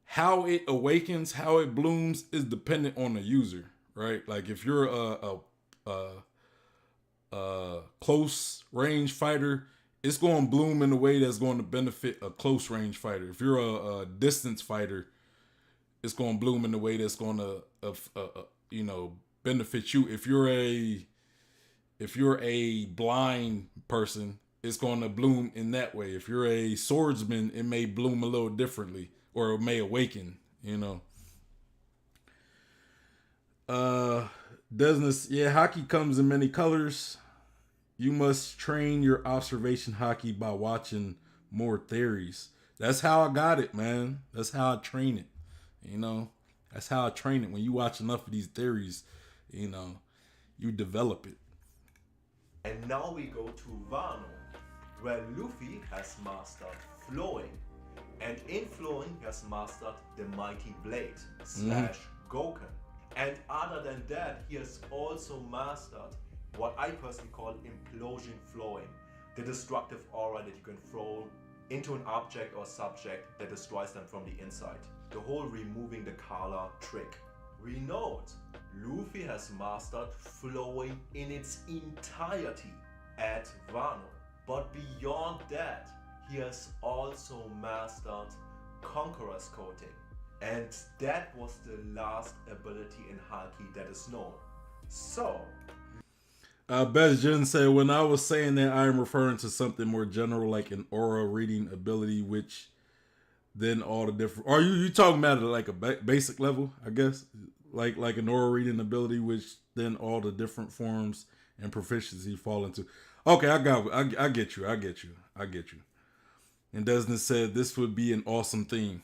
how it awakens, how it blooms is dependent on the user, right? Like if you're a close range fighter, it's going to bloom in a way that's going to benefit a close range fighter. If you're a distance fighter, it's going to bloom in a way that's going to you know, benefit you. If you're a blind person, it's going to bloom in that way. If you're a swordsman, it may bloom a little differently, or it may awaken, you know. Business, yeah, hockey comes in many colors. You must train your observation hockey by watching more theories. That's how I got it, man. That's how I train it. You know, that's how I train it. When you watch enough of these theories, you know, you develop it. And now we go to Wano, where Luffy has mastered flowing. And in flowing, he has mastered the mighty blade / Goken. And other than that, he has also mastered what I personally call implosion flowing, the destructive aura that you can throw into an object or subject that destroys them from the inside. The whole removing the color trick. We note Luffy has mastered flowing in its entirety at Wano. But beyond that, he has also mastered Conqueror's Coating. And that was the last ability in Haki that is known. So, Best Jen said, when I was saying that, I am referring to something more general, like an aura reading ability, which then all the different. Are you talking about it like a basic level? I guess like an aura reading ability, which then all the different forms and proficiency fall into. Okay, I get you. And Desmond said this would be an awesome theme.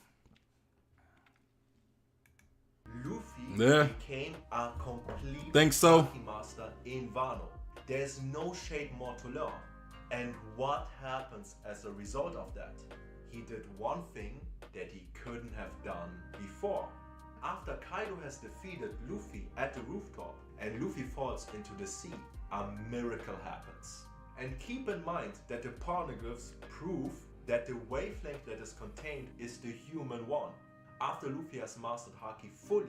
Luffy became a complete Think so? Haki master in Wano. There's no shade more to learn. And what happens as a result of that? He did one thing that he couldn't have done before. After Kaido has defeated Luffy at the rooftop and Luffy falls into the sea, a miracle happens. And keep in mind that the poneglyphs prove that the wavelength that is contained is the human one. After Luffy has mastered Haki fully,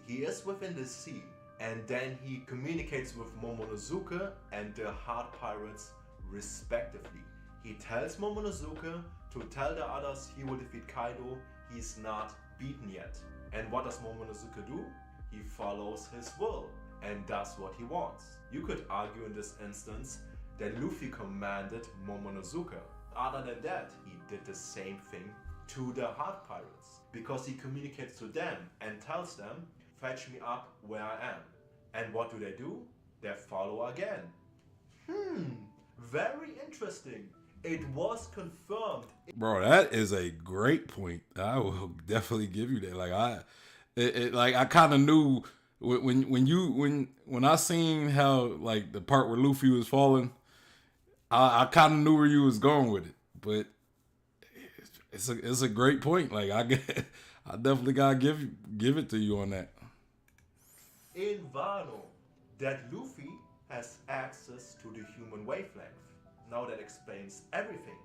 he is within the sea, and then he communicates with Momonosuke and the Heart Pirates respectively. He tells Momonosuke to tell the others he will defeat Kaido, he's not beaten yet. And what does Momonosuke do? He follows his will and does what he wants. You could argue in this instance that Luffy commanded Momonosuke. Other than that, he did the same thing to the Heart Pirates, because he communicates to them and tells them, fetch me up where I am. And what do? They follow again. Very interesting. It was confirmed. Bro, that is a great point. I will definitely give you that. Like I kind of knew when I seen how like the part where Luffy was falling, I kind of knew where you was going with it. But it's a great point. Like I definitely gotta give it to you on that. In Wano, that Luffy has access to the human wavelength. Now that explains everything.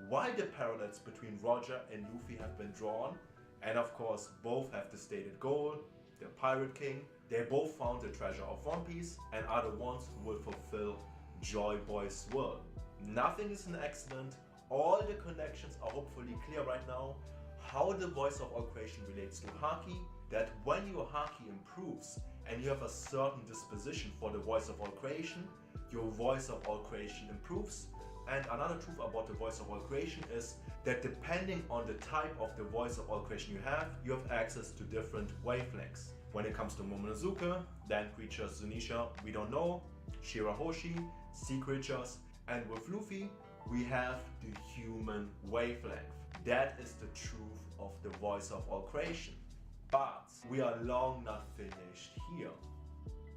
Why the parallels between Roger and Luffy have been drawn, and of course both have the stated goal, the Pirate King. They both found the treasure of One Piece and are the ones who will fulfill Joy Boy's will. Nothing is an accident. All the connections are hopefully clear right now. How the voice of all creation relates to Haki, that when your Haki improves and you have a certain disposition for the voice of all creation, your voice of all creation improves. And another truth about the voice of all creation is that depending on the type of the voice of all creation you have access to different wavelengths. When it comes to Momonosuke, land creatures Zunisha, we don't know, Shirahoshi, sea creatures, and with Luffy, we have the human wavelength. That is the truth of the voice of all creation. But we are long not finished here.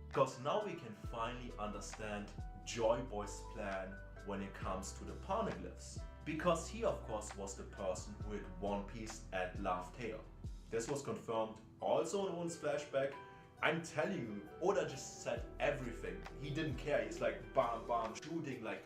Because now we can finally understand Joy Boy's plan when it comes to the poneglyphs. Because he of course was the person who hid One Piece at Laugh Tale. This was confirmed also in Owen's flashback, I'm telling you, Oda just said everything. He didn't care. He's like bam bam shooting like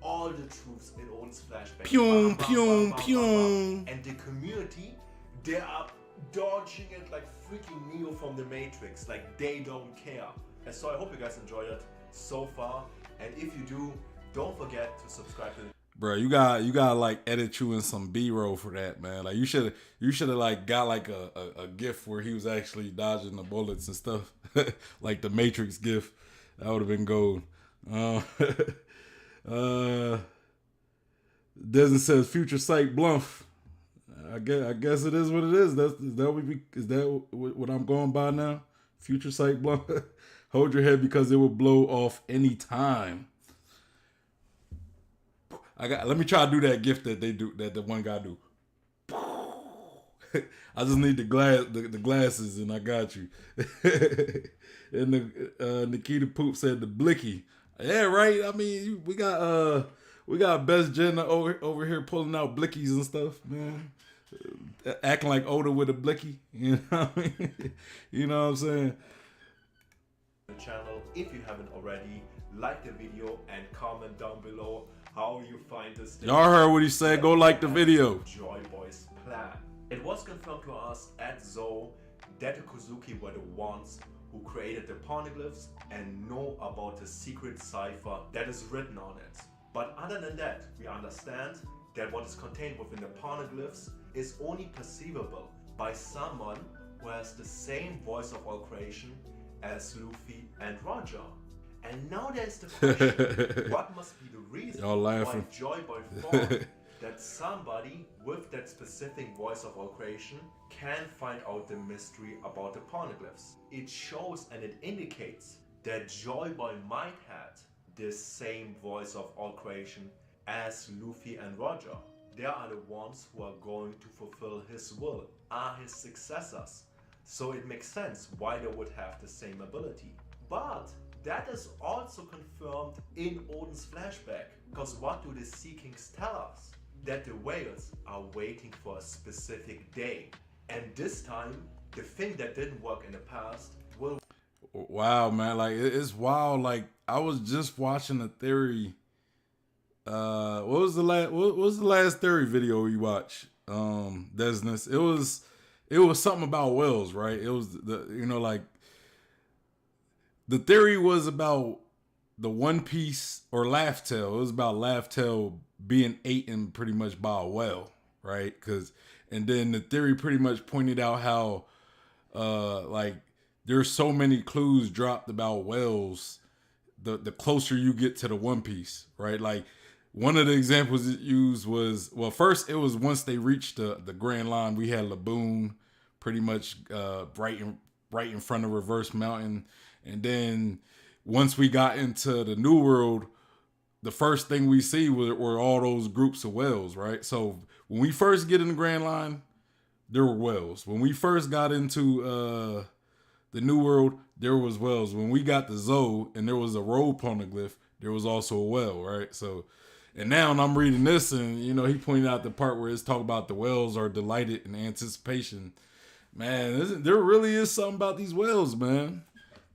all the troops in Oden's flashback. Pyong, Bam, bam, pyong, bam, bam, bam, pyong. bam. And the community, they are dodging it like freaking Neo from the Matrix. Like they don't care. And so I hope you guys enjoyed it so far. And if you do, don't forget to subscribe to the Bro, you got like edit you in some B-roll for that, man. Like you should have like got like a gif where he was actually dodging the bullets and stuff, like the Matrix gif. That would have been gold. Desmond says Future Sight Bluff. I guess it is what it is. Is that what I'm going by now? Future Sight Bluff. Hold your head because it will blow off any time. Let me try to do that gift that they do, that the one guy do. I just need the glasses and I got you. And the Nikita Poop said the blicky. Yeah, right. I mean, we got Best Jenna over here pulling out blickies and stuff, man. Acting like Oda with a blicky. You know what I mean? You know what I'm saying? channel. If you haven't already, like the video and comment down below how you find this. Y'all heard what he said. Go like the video. Joy Boy's plan. It was confirmed to us at Zou that the Kozuki were the ones who created the poneglyphs and know about the secret cipher that is written on it. But other than that, we understand that what is contained within the poneglyphs is only perceivable by someone who has the same voice of all creation as Luffy and Roger. And now there's the question, what must be the reason why Joy Boy thought that somebody with that specific voice of all creation can find out the mystery about the poneglyphs? It shows and it indicates that Joy Boy might have the same voice of all creation as Luffy and Roger. They are the ones who are going to fulfill his will, are his successors. So it makes sense why they would have the same ability. But that is also confirmed in Oden's flashback. Because what do the Sea Kings tell us? That the whales are waiting for a specific day. And this time, the thing that didn't work in the past will... Wow, man. Like, it's wild. Like, I was just watching a theory. What was the last theory video you watched? Desness. It was something about whales, right? It was like the theory was about the One Piece or Laugh Tale. It was about Laugh Tale being eaten pretty much by a whale, right? And then the theory pretty much pointed out how like there's so many clues dropped about whales the closer you get to the One Piece, right? Like one of the examples it used was, well, first it was once they reached the Grand Line, we had Laboon pretty much right in front of Reverse Mountain. And then once we got into the New World, the first thing we see were all those groups of whales, right? So when we first get in the Grand Line, there were whales. When we first got into the New World, there was whales. When we got to Zou and there was a road poneglyph, there was also a whale, right? So, and now I'm reading this and, he pointed out the part where it's talking about the whales are delighted in anticipation. Man, there really is something about these whales, man.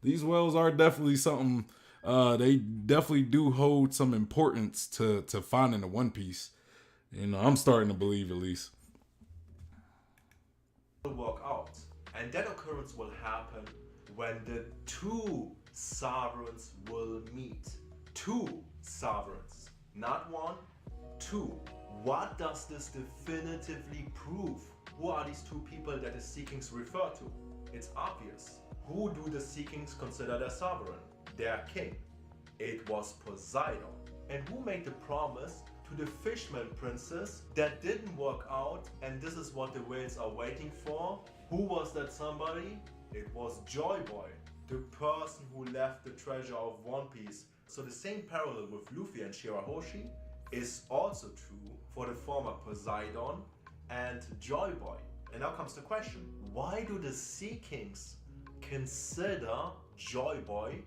These whales are definitely something. They definitely do hold some importance to finding the One Piece. I'm starting to believe at least. Will work out, and that occurrence will happen when the two sovereigns will meet. Two sovereigns, not one, two. What does this definitively prove? Who are these two people that the Sea Kings refer to? It's obvious. Who do the Sea Kings consider their sovereign? Their king. It was Poseidon. And who made the promise to the Fishman Princess that didn't work out, and this is what the whales are waiting for? Who was that somebody? It was Joy Boy, the person who left the treasure of One Piece. So the same parallel with Luffy and Shirahoshi is also true for the former Poseidon and Joy Boy. And now comes the question, why do the Sea Kings consider Joy Boy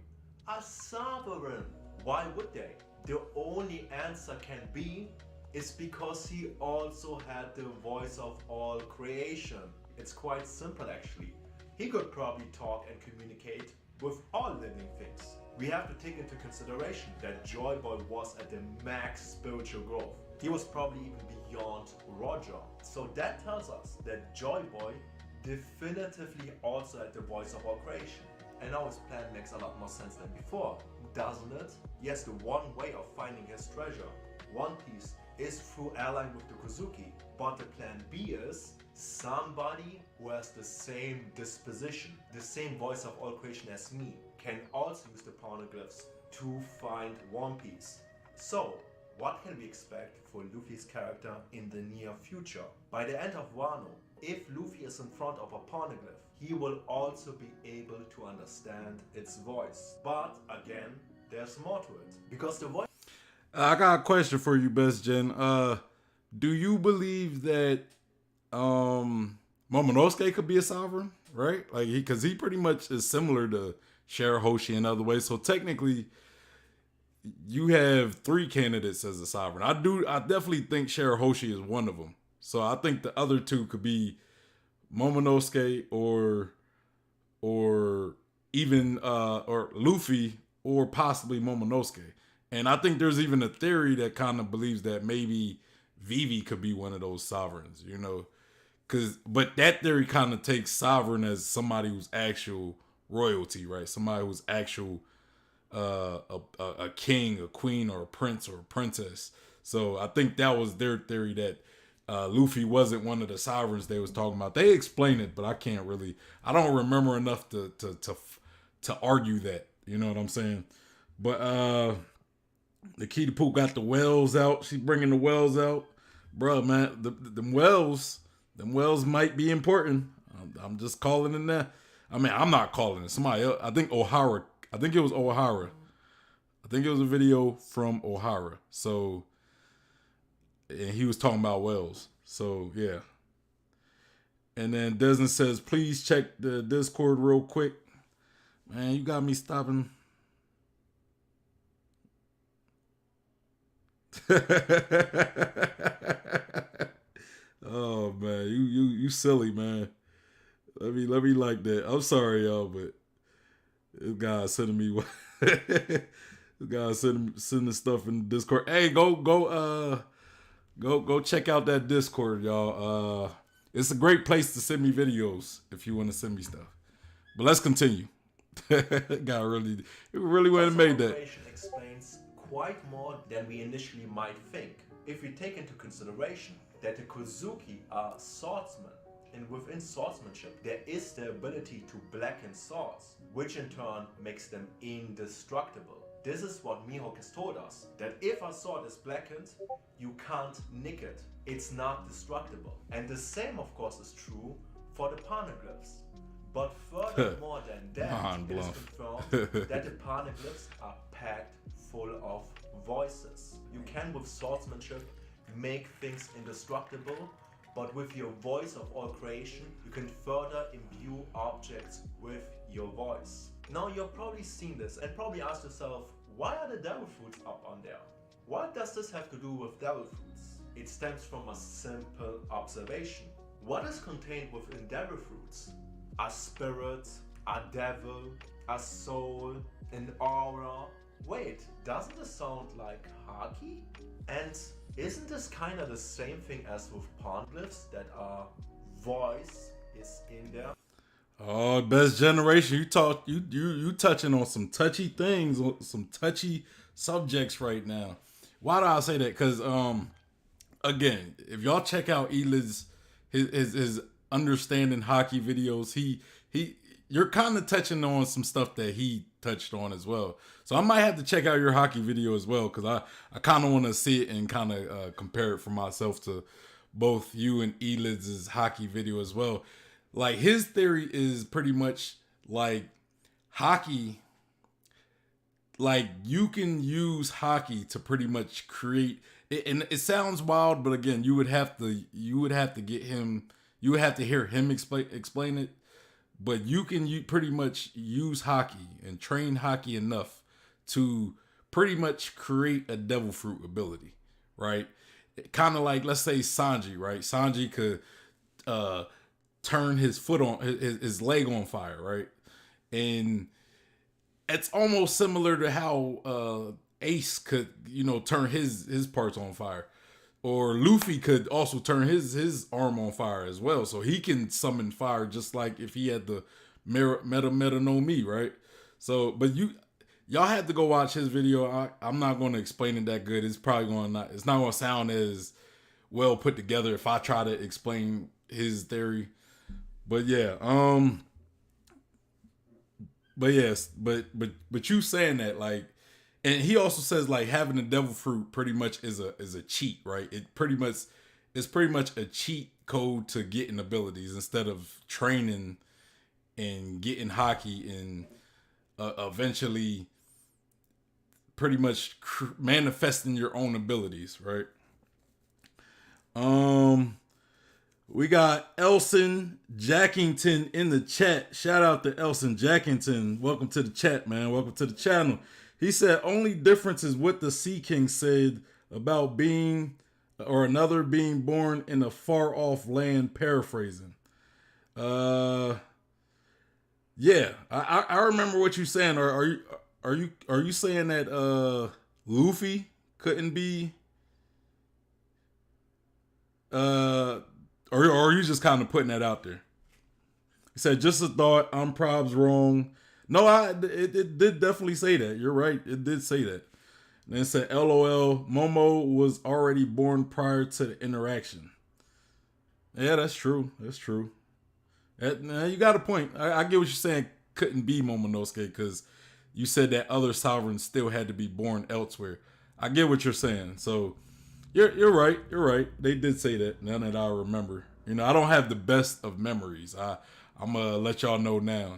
a sovereign? Why would they? The only answer can be is because he also had the voice of all creation. It's quite simple actually. he could probably talk and communicate with all living things. We have to take into consideration that Joy Boy was at the max spiritual growth. He was probably even beyond Roger. So that tells us that Joy Boy definitively also had the voice of all creation. And now his plan makes a lot more sense than before, doesn't it? Yes, the one way of finding his treasure, One Piece, is through allying with the Kozuki. But the plan B is somebody who has the same disposition, the same voice of all creation as me, can also use the poneglyphs to find One Piece. So, what can we expect for Luffy's character in the near future? By the end of Wano, if Luffy is in front of a poneglyph, he will also be able to understand its voice. But again, there's more to it. Because the voice... I got a question for you, Best Gen. Do you believe that Momonosuke could be a sovereign? Right? Like because he pretty much is similar to Shirahoshi in other ways. So technically, you have 3 candidates as a sovereign. I definitely think Shirahoshi is one of them. So I think the other 2 could be Momonosuke or even or Luffy or possibly Momonosuke. And I think there's even a theory that kind of believes that maybe Vivi could be one of those sovereigns, you know? But that theory kind of takes sovereign as somebody who's actual royalty, right? Somebody who's actual a king, a queen, or a prince or a princess. So I think that was their theory that Luffy wasn't one of the sovereigns they was talking about. They explain it, but I don't remember enough to argue that. You know what I'm saying? But the Key Poop got the wells out. She's bringing the wells out. Bro, man, them wells might be important. I'm just calling it that. I mean, I'm not calling it. Somebody else. I think it was Ohara. I think it was a video from Ohara. So, and he was talking about wells. So, yeah. And then Desmond says, please check the Discord real quick. Man, you got me stopping. Oh man, you silly man. Let me like that. I'm sorry y'all, but this guy sending me this guy sending stuff in Discord. Hey, go check out that Discord, y'all. It's a great place to send me videos if you want to send me stuff. But let's continue. Guy really went and made that. Explains quite more than we initially might think. If we take into consideration that the Kozuki are swordsmen, and within swordsmanship there is the ability to blacken swords, which in turn makes them indestructible. This is what Mihawk has told us, that if a sword is blackened, you can't nick it. It's not destructible. And the same of course is true for the poneglyphs. But furthermore than that, it is confirmed that the poneglyphs are packed full of voices. You can with swordsmanship make things indestructible, but with your voice of all creation, you can further imbue objects with your voice. Now you've probably seen this and probably asked yourself, why are the devil fruits up on there? What does this have to do with devil fruits? It stems from a simple observation. What is contained within devil fruits? A spirit, a devil, a soul, an aura. Wait, doesn't this sound like Haki? And isn't this kind of the same thing as with poneglyphs, that a voice is in there? Oh, Best Generation, you touching on some touchy things, some touchy subjects right now. Why do I say that? Because again, if y'all check out Elid's his understanding Haki videos, you're kind of touching on some stuff that he touched on as well. So I might have to check out your Haki video as well, because I kind of want to see it and kind of compare it for myself to both you and Elid's Haki video as well. Like, his theory is pretty much like Haki, like you can use Haki to pretty much create it, and it sounds wild, but again, you would have to hear him explain it. But you pretty much use Haki and train Haki enough to pretty much create a devil fruit ability, right? Kind of like, let's say Sanji, right? Sanji could turn his foot on his leg on fire, right? And it's almost similar to how Ace could, turn his parts on fire, or Luffy could also turn his arm on fire as well. So he can summon fire just like if he had the meta no mi, right? So, but y'all had to go watch his video. I'm not going to explain it that good. It's probably it's not going to sound as well put together if I try to explain his theory. But yeah, but yes, but you saying that, like, and he also says like having the devil fruit pretty much is a cheat, right? It's pretty much a cheat code to getting abilities instead of training and getting hockey and eventually pretty much manifesting your own abilities, right? We got Elson Jackington in the chat. Shout out to Elson Jackington. Welcome to the chat, man. Welcome to the channel. He said, only difference is what the Sea King said about being or another being born in a far off land, paraphrasing. Yeah, I remember what you're saying. Are you saying that Luffy couldn't be or are you just kind of putting that out there? He said, just a thought, I'm probs wrong. No, it did definitely say that. You're right. It did say that. And then it said, LOL, Momo was already born prior to the interaction. Yeah, that's true. That's true. You got a point. I get what you're saying. Couldn't be Momonosuke because you said that other sovereigns still had to be born elsewhere. I get what you're saying. So you're right. You're right. They did say that. Now that I remember, I don't have the best of memories. I'm gonna let y'all know now.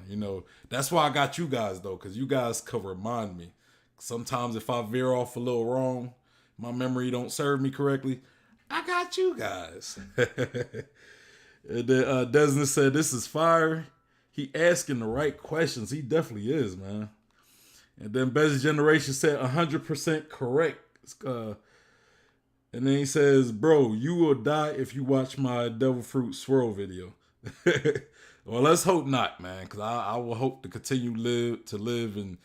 That's why I got you guys though, because you guys could remind me. Sometimes if I veer off a little wrong, my memory don't serve me correctly. I got you guys. And then Desmond said, "This is fire." He asking the right questions. He definitely is, man. And then Best Generation said 100% correct. And then he says, "Bro, you will die if you watch my Devil Fruit Swirl video." Well, let's hope not, man, because I will hope to continue to live and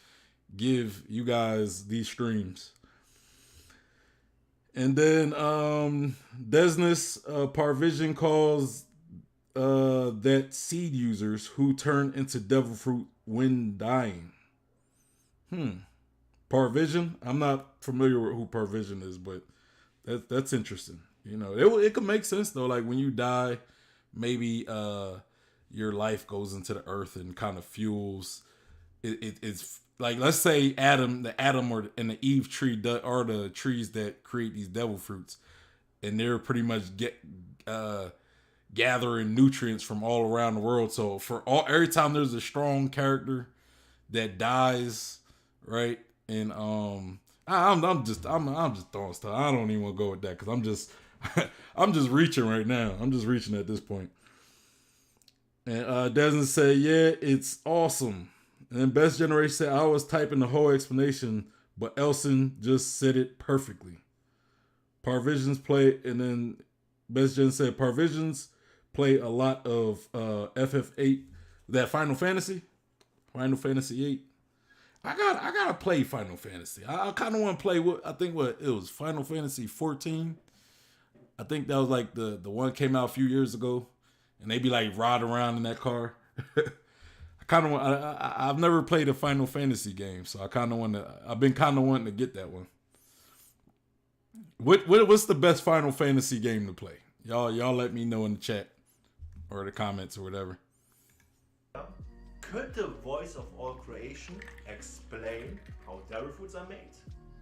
give you guys these streams. And then Desness Parvision calls that seed users who turn into devil fruit when dying. Parvision? I'm not familiar with who Parvision is, but that's interesting. It could make sense though. Like when you die, maybe your life goes into the earth and kind of fuels. It's like, let's say the Adam and the Eve tree are the trees that create these devil fruits, and they're pretty much gathering nutrients from all around the world. So every time there's a strong character that dies, right? And I'm just throwing stuff. I don't even want to go with that because I'm just reaching right now. I'm just reaching at this point. And Desmond said, "Yeah, it's awesome." And then Best Generation said, "I was typing the whole explanation, but Elson just said it perfectly." Parvisions play, and then Best Gen said Parvisions play a lot of FF8, that Final Fantasy 8. I gotta play Final Fantasy. I kind of want to play what it was, Final Fantasy 14. I think that was like the one came out a few years ago, and they be like riding around in that car. I've never played a Final Fantasy game, so I've been kind of wanting to get that one. What's the best Final Fantasy game to play? Y'all let me know in the chat or the comments or whatever. Could the voice of all creation explain how devil fruits are made?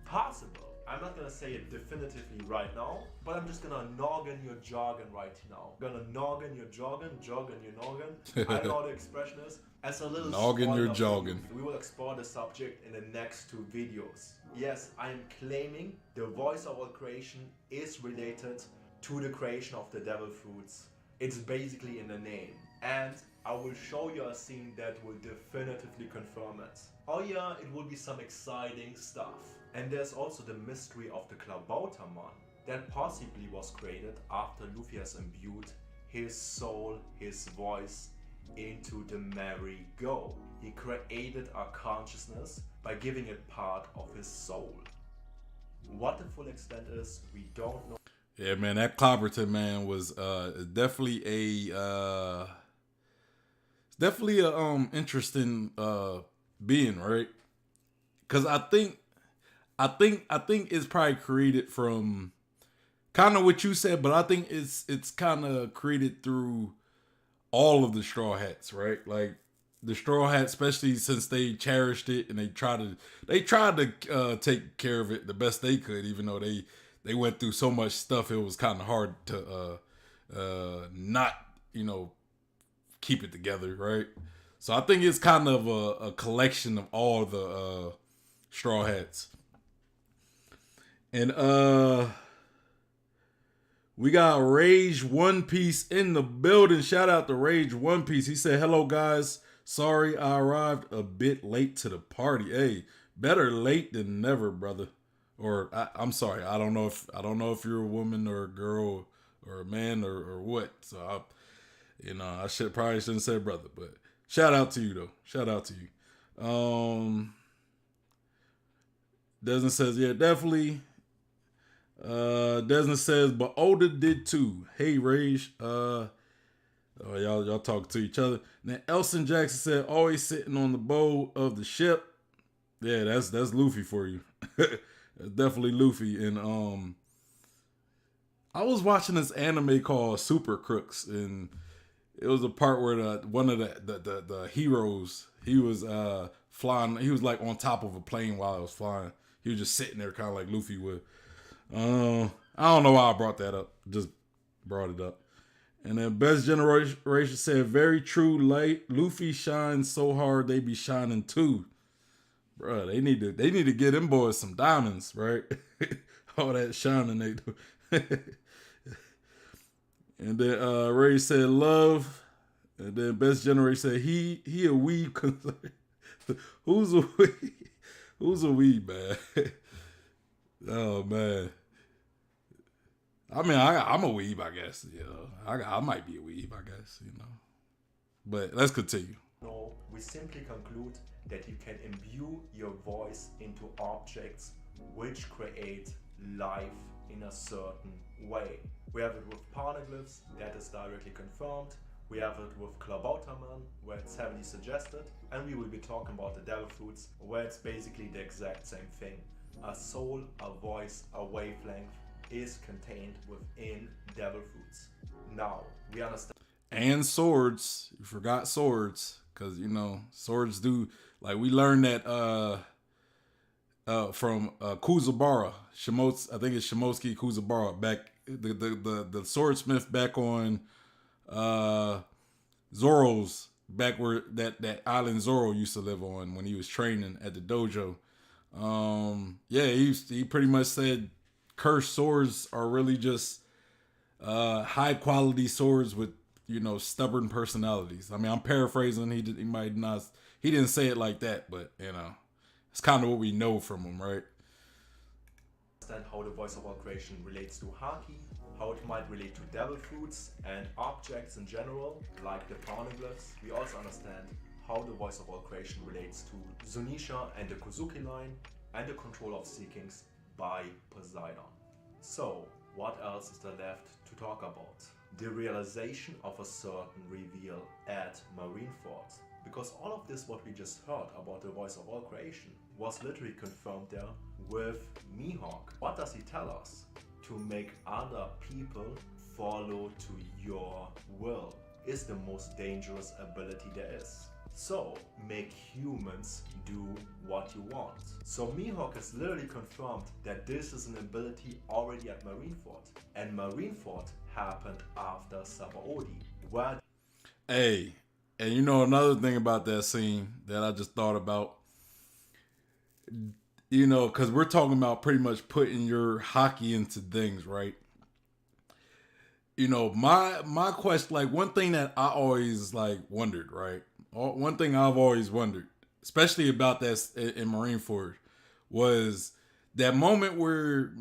Possible. I'm not gonna say it definitively right now, but I'm just gonna noggin your jargon right now. Gonna noggin your jargon your noggin. I don't know what the expression is. As a little noggin your jargon. We will explore the subject in the next 2 videos. Yes, I am claiming the voice of all creation is related to the creation of the devil fruits. It's basically in the name. And I will show you a scene that will definitively confirm it. Oh yeah, it will be some exciting stuff. And there's also the mystery of the Klabautermann that possibly was created after Luffy has imbued his soul, his voice into the merry-go. He created a consciousness by giving it part of his soul. What the full extent is, we don't know. Yeah, man, that Clobberton man was definitely a interesting being, right? Because I think it's probably created from kind of what you said, but I think it's kind of created through all of the Straw Hats, right? Like the Straw Hats, especially since they cherished it and they tried to take care of it the best they could, even though they went through so much stuff. It was kind of hard to not keep it together, right? So I think it's kind of a collection of all the Straw Hats. And we got Rage One Piece in the building. Shout out to Rage One Piece. He said, "Hello guys. Sorry I arrived a bit late to the party." Hey, better late than never, brother. Or I'm sorry. I don't know if you're a woman or a girl or a man or what. So I shouldn't say brother, but shout out to you though. Shout out to you. Desmond says, yeah, definitely. Desmond says, but Oda did too. Hey, Rage. Y'all talk to each other. Then Elson Jackson said, always sitting on the bow of the ship. Yeah, that's Luffy for you. That's definitely Luffy. And I was watching this anime called Super Crooks, and it was a part where one of the heroes, he was flying. He was like on top of a plane while it was flying. He was just sitting there, kind of like Luffy would. I don't know why I brought that up. Just brought it up. And then Best Generation said, very true. Luffy shines so hard they be shining too. Bruh, they need to get them boys some diamonds, right? All that shining they do. And then Ray said love. And then Best Generation said he a weeb. Who's a weeb? Who's a weeb, man? Oh man. I mean, I'm a weeb, I guess. I might be a weeb, I guess. But let's continue. No, we simply conclude that you can imbue your voice into objects which create life in a certain way. We have it with poneglyphs, that is directly confirmed. We have it with Klabauterman, where it's heavily suggested. And we will be talking about the devil fruits, where it's basically the exact same thing. A soul, a voice, a wavelength is contained within devil fruits. Now, we understand. And swords. You forgot swords. Because, swords do. Like, we learned that from Kuzabara. I think it's Shimosuke Kuzabara. Back, the swordsmith back on Zoro's, back where that island Zoro used to live on when he was training at the dojo. He pretty much said cursed swords are really just high quality swords with stubborn personalities. I mean, I'm paraphrasing. He didn't say it like that, but it's kind of what we know from him, right? Understand how the voice of all creation relates to Haki, how it might relate to devil fruits and objects in general, like the poneglyphs. We also understand how the voice of all creation relates to Zunisha and the Kozuki line and the control of Sea Kings by Poseidon. So, what else is there left to talk about? The realization of a certain reveal at Marineford. Because all of this, what we just heard about the voice of all creation, was literally confirmed there with Mihawk. What does he tell us? To make other people follow to your will is the most dangerous ability there is. So, make humans do what you want. So Mihawk has literally confirmed that this is an ability already at Marineford. And Marineford happened after Sabaody. Hey, and another thing about that scene that I just thought about, because we're talking about pretty much putting your hockey into things, right? My question, like one thing that I always wondered, right? One thing I've always wondered, especially about that in Marineford, was that moment where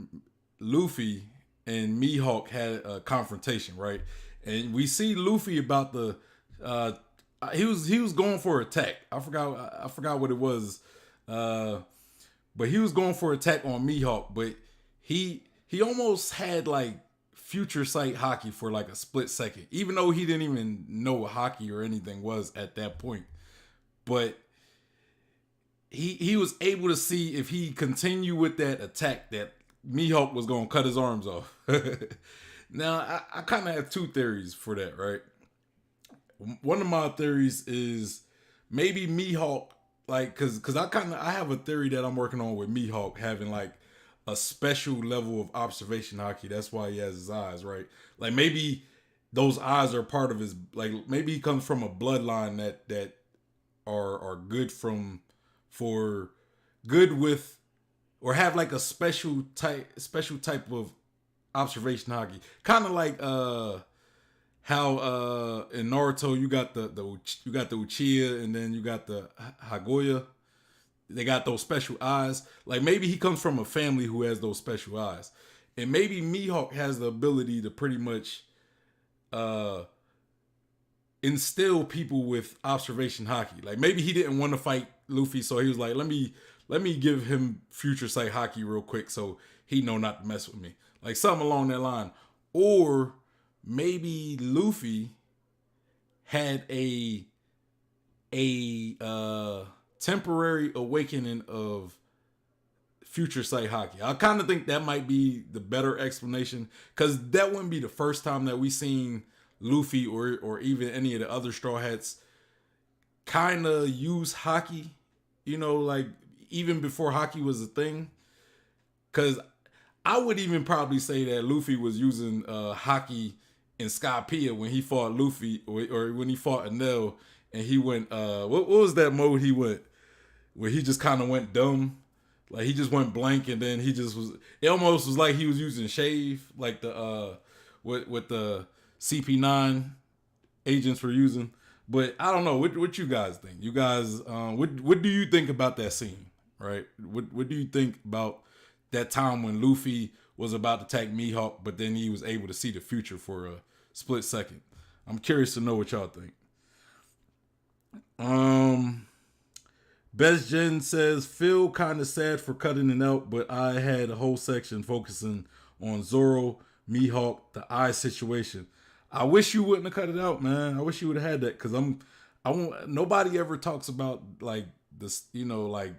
Luffy and Mihawk had a confrontation, right? and we see Luffy about the. He was going for attack. I forgot what it was, but he was going for attack on Mihawk. But he almost had like future sight hockey for like a split second, even though he didn't even know what hockey or anything was at that point. But he was able to see if he continued with that attack that Mihawk was gonna cut his arms off. Now I kind of have two theories for that, right? One of my theories is maybe Mihawk, like, cause I have a theory that I'm working on with Mihawk having like a special level of observation hockey. That's why he has his eyes, right? Like maybe those eyes are part of his, like maybe he comes from a bloodline that are good for good with, or have like a special type of observation hockey, kind of like how in Naruto you got the Uchiha, and then you got the Hagoya. They got those special eyes. Like maybe he comes from a family who has those special eyes, and maybe Mihawk has the ability to pretty much instill people with observation hockey. Like maybe he didn't want to fight Luffy, so he was like, let me give him future sight hockey real quick, so he know not to mess with me. Like something along that line. Or maybe Luffy had a temporary awakening of future sight hockey. I kind of think that might be the better explanation, because that wouldn't be the first time that we seen Luffy or even any of the other Straw Hats kind of use hockey, you know, like even before hockey was a thing. Because I would even probably say that Luffy was using hockey in Skypiea when he fought Luffy, or when he fought Enel, and he went, what was that mode he went, where he just kind of went dumb? Like he just went blank, and then he just was, it almost was like he was using shave, like the, with the CP9 agents were using. But I don't know, what you guys think? You guys, what do you think about that scene, right? What do you think about that time when Luffy was about to attack Mihawk, but then he was able to see the future for a split second? I'm curious to know what y'all think. Best Jen says, feel kind of sad for cutting it out, but I had a whole section focusing on Zoro, Mihawk, the eye situation. I wish you wouldn't have cut it out, man. I wish you would have had that, because I won't. Nobody ever talks about like this, you know, like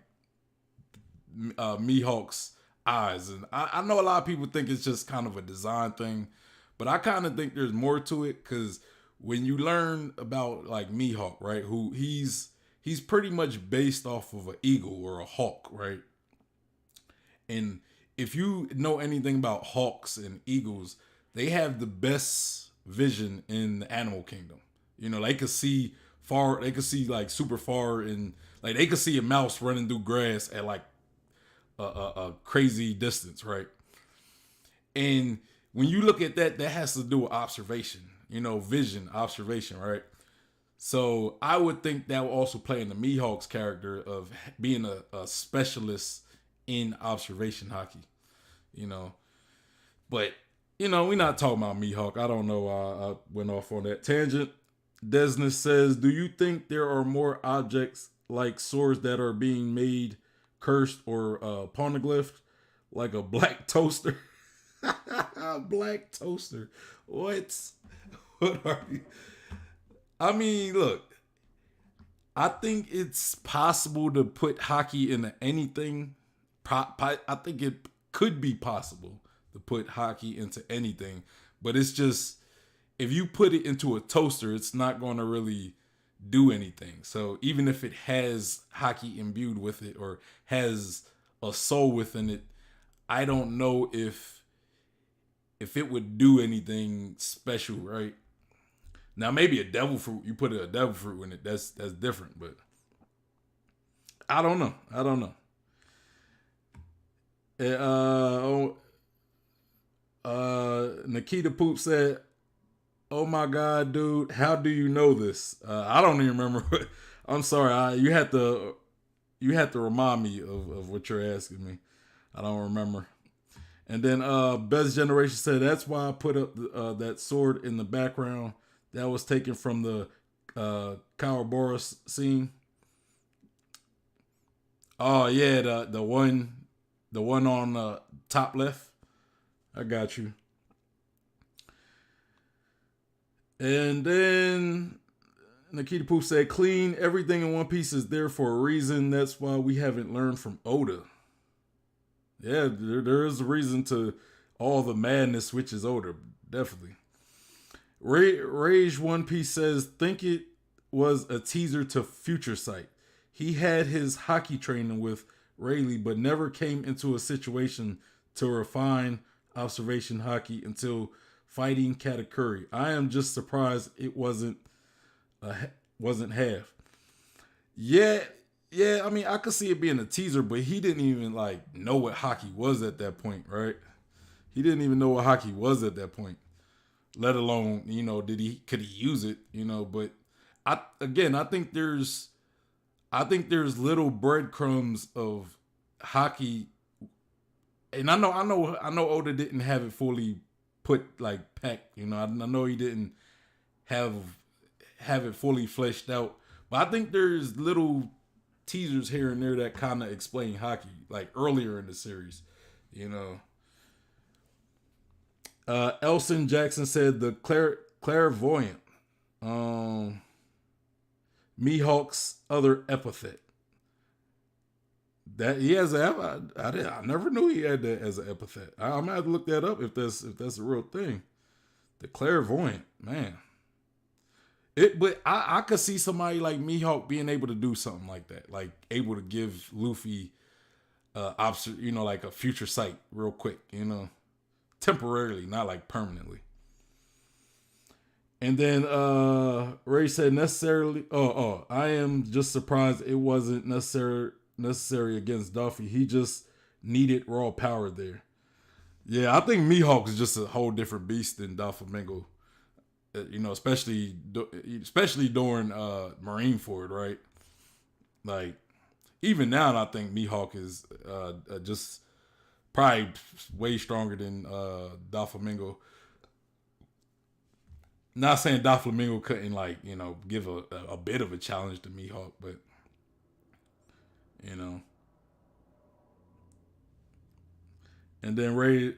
Mihawk's eyes, and I know a lot of people think it's just kind of a design thing, but I kind of think there's more to it, because when you learn about like Mihawk, right, who he's pretty much based off of an eagle or a hawk, right? And if you know anything about hawks and eagles, they have the best vision in the animal kingdom. You know, they could see far, they could see like super far, and like they could see a mouse running through grass at like a crazy distance, right? And when you look at that, that has to do with observation, you know, vision, observation, right? So I would think that will also play in the Mihawk's character of being a specialist in observation hockey, you know. But, you know, we're not talking about Mihawk. I don't know why I went off on that tangent. Desna says, do you think there are more objects like swords that are being made cursed or poneglyphed, like a black toaster? Black toaster. What are you? I mean, look, I think it's possible to put hockey into anything. I think it could be possible to put hockey into anything, but it's just, if you put it into a toaster, it's not going to really do anything. So even if it has hockey imbued with it or has a soul within it, I don't know if it would do anything special, right? Now maybe a devil fruit, you put a devil fruit in it, that's different, but I don't know. Nikita Poop said, "Oh my God, dude, how do you know this?" I don't even remember. I'm sorry. You had to remind me of what you're asking me. I don't remember. And then Best Generation said that's why I put up that sword in the background. That was taken from the Kawaboros scene. Oh yeah, the one on the top left. I got you. And then Nikita Pooh said, "Clean. Everything in One Piece is there for a reason. That's why we haven't learned from Oda." Yeah, there is a reason to all the madness which is Oda. Definitely. Rage One Piece says, "Think it was a teaser to Future Sight. He had his hockey training with Rayleigh, but never came into a situation to refine observation hockey until fighting Katakuri. I am just surprised it wasn't half." Yeah, yeah. I mean, I could see it being a teaser, but he didn't even like know what hockey was at that point, right? He didn't even know what hockey was at that point. Let alone, could he use it? But I think there's little breadcrumbs of hockey, and I know Oda didn't have it fully put like packed. I know he didn't have it fully fleshed out, but I think there's little teasers here and there that kind of explain hockey, like earlier in the series. You know, Elson Jackson said the clairvoyant, Mihawk's other epithet. That he has I never knew he had that as an epithet. I'm gonna have to look that up if that's a real thing. The clairvoyant, man. But I could see somebody like Mihawk being able to do something like that, like able to give Luffy, like a future sight real quick, temporarily, not like permanently. And then Ray said necessarily. I am just surprised it wasn't necessary against Duffy. He just needed raw power there. Yeah, I think Mihawk is just a whole different beast than Doflamingo. Especially during Marineford, right? Like even now, I think Mihawk is just probably way stronger than Doflamingo. Not saying Doflamingo couldn't give a bit of a challenge to Mihawk, but you know. And then Ray,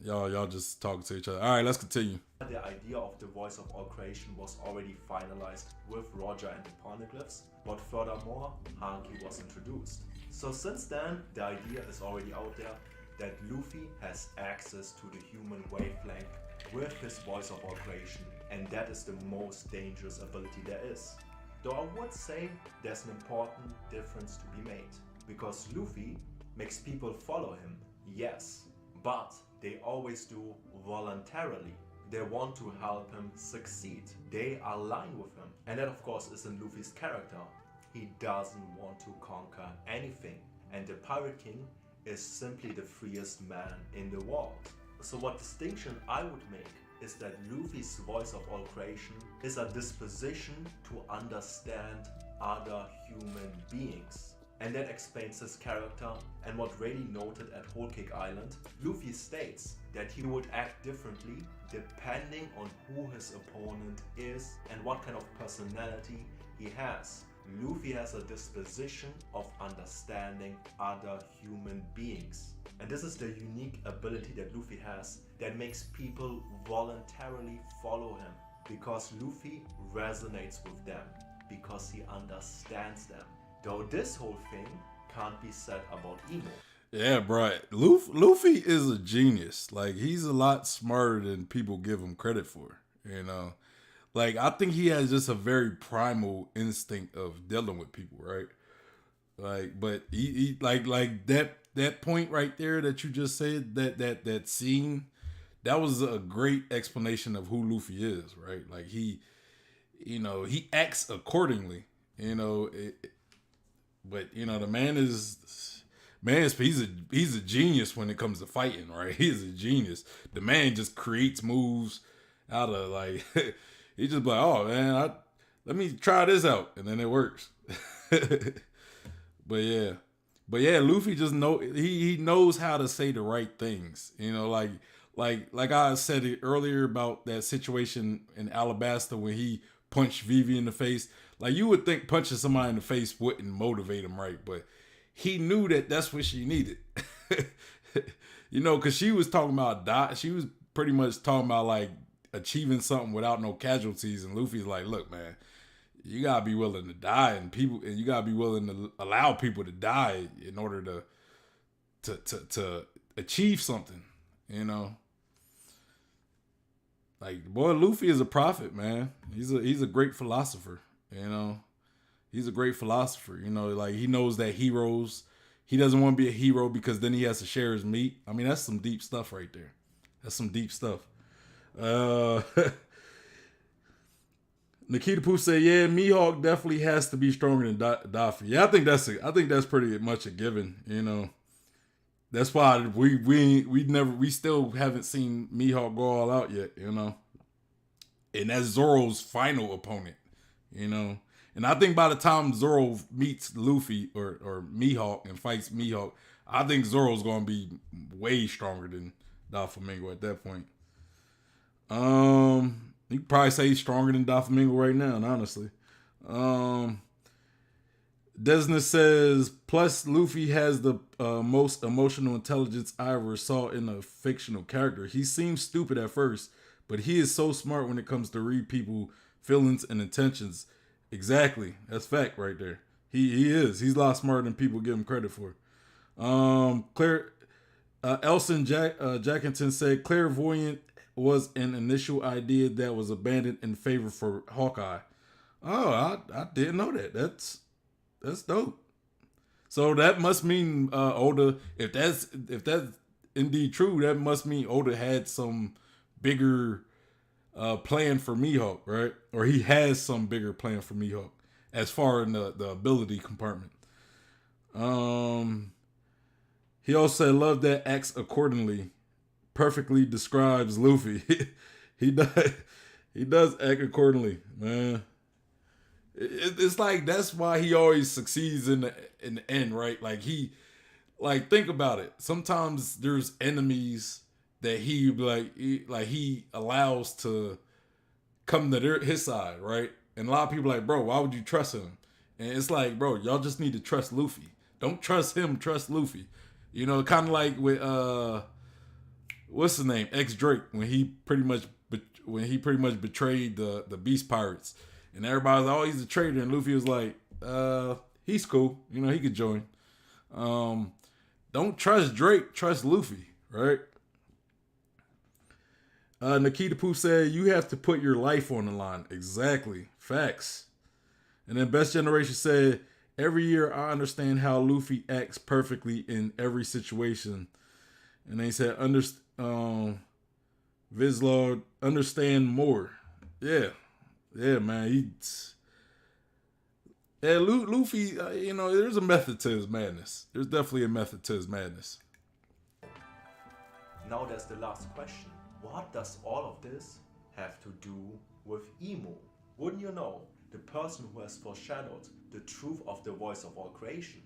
y'all just talking to each other. All right, let's continue. The idea of the voice of all creation was already finalized with Roger and the Poneglyphs, but furthermore, Hanky was introduced. So since then, the idea is already out there that Luffy has access to the human wavelength with his voice of all creation, and that is the most dangerous ability there is. Though I would say there's an important difference to be made, because Luffy makes people follow him, yes, but they always do voluntarily. They want to help him succeed. They align with him. And that of course is in Luffy's character. He doesn't want to conquer anything. And the Pirate King is simply the freest man in the world. So what distinction I would make is that Luffy's voice of all creation is a disposition to understand other human beings. And that explains his character and what Rayleigh noted at Whole Cake Island. Luffy states that he would act differently depending on who his opponent is and what kind of personality he has. Luffy has a disposition of understanding other human beings. And this is the unique ability that Luffy has that makes people voluntarily follow him, because Luffy resonates with them, because he understands them. Though this whole thing can't be said about Emo. Yeah, bro. Luffy is a genius. Like, he's a lot smarter than people give him credit for. Like, I think he has just a very primal instinct of dealing with people, right? Like, but he like that point right there that you just said, that scene, that was a great explanation of who Luffy is, right? Like, he acts accordingly. But the he's a genius when it comes to fighting, right? He's a genius. The man just creates moves out of like he just like, oh man, let me try this out, and then it works. But yeah, But yeah, Luffy just he knows how to say the right things. You know, like I said it earlier about that situation in Alabasta when he punched Vivi in the face. Like you would think punching somebody in the face wouldn't motivate him, right? But he knew that that's what she needed. You know, because she was talking about she was pretty much talking about like achieving something without no casualties, and Luffy's like, look, man, you gotta be willing to die, and you gotta be willing to allow people to die in order to achieve something. You know, like boy, Luffy is a prophet, man. He's a great philosopher. You know, he's a great philosopher. You know, like he knows that heroes. He doesn't want to be a hero because then he has to share his meat. I mean, that's some deep stuff right there. That's some deep stuff. Nikita Pooh said, "Yeah, Mihawk definitely has to be stronger than Daffy." Yeah, I think that's pretty much a given. You know, that's why we still haven't seen Mihawk go all out yet. You know, and that's Zoro's final opponent. You know, and I think by the time Zoro meets Luffy or Mihawk and fights Mihawk, I think Zoro's gonna be way stronger than Doflamingo at that point. You could probably say he's stronger than Doflamingo right now, honestly. Desna says, plus Luffy has the most emotional intelligence I ever saw in a fictional character. He seems stupid at first, but he is so smart when it comes to read people feelings and intentions. Exactly. That's fact right there. He is. He's a lot smarter than people give him credit for. Elson Jackington said clairvoyant was an initial idea that was abandoned in favor for Hawkeye. Oh, I didn't know that. That's dope. So that must mean Oda. If that's indeed true, that must mean Oda had some bigger plan for Mihawk, right? Or he has some bigger plan for Mihawk as far in the ability compartment. He also said, "Love that acts accordingly." Perfectly describes Luffy. he does act accordingly, man. It's like that's why he always succeeds in the end, right? Like think about it. Sometimes there's enemies that he allows to come to his side, right? And a lot of people are like, bro, why would you trust him? And it's like, bro, y'all just need to trust Luffy. Don't trust him, trust Luffy. You know, kind of like with what's his name, ex Drake, when he pretty much betrayed the Beast Pirates, and everybody's like, oh, he's a traitor, and Luffy was like, he's cool, you know, he could join. Don't trust Drake, trust Luffy, right? Nikita Pooh said, you have to put your life on the line. Exactly. Facts. And then Best Generation said, every year I understand how Luffy acts perfectly in every situation. And they said, Vizlord, understand more. Yeah. Yeah, man. Luffy, you know, there's a method to his madness. There's definitely a method to his madness. Now there's the last question. What does all of this have to do with Emo? Wouldn't you know, the person who has foreshadowed the truth of the voice of all creation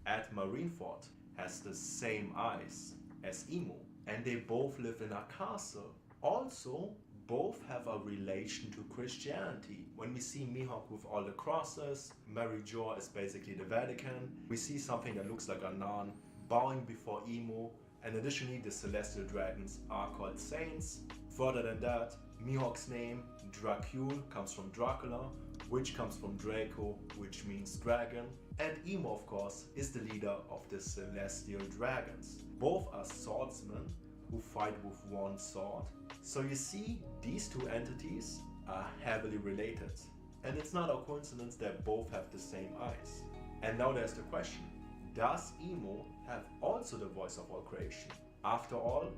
at Marineford has the same eyes as Emo, and they both live in a castle. Also, both have a relation to Christianity. When we see Mihawk with all the crosses, Mary Jo is basically the Vatican. We see something that looks like a nun bowing before Emo, and additionally the celestial dragons are called saints. Further than that, Mihawk's name, Dracul, comes from Dracula, which comes from Draco, which means dragon, and Emo, of course, is the leader of the celestial dragons. Both are swordsmen who fight with one sword. So you see, these two entities are heavily related. And it's not a coincidence that both have the same eyes. And now there's the question, does Emo have also the voice of all creation? After all,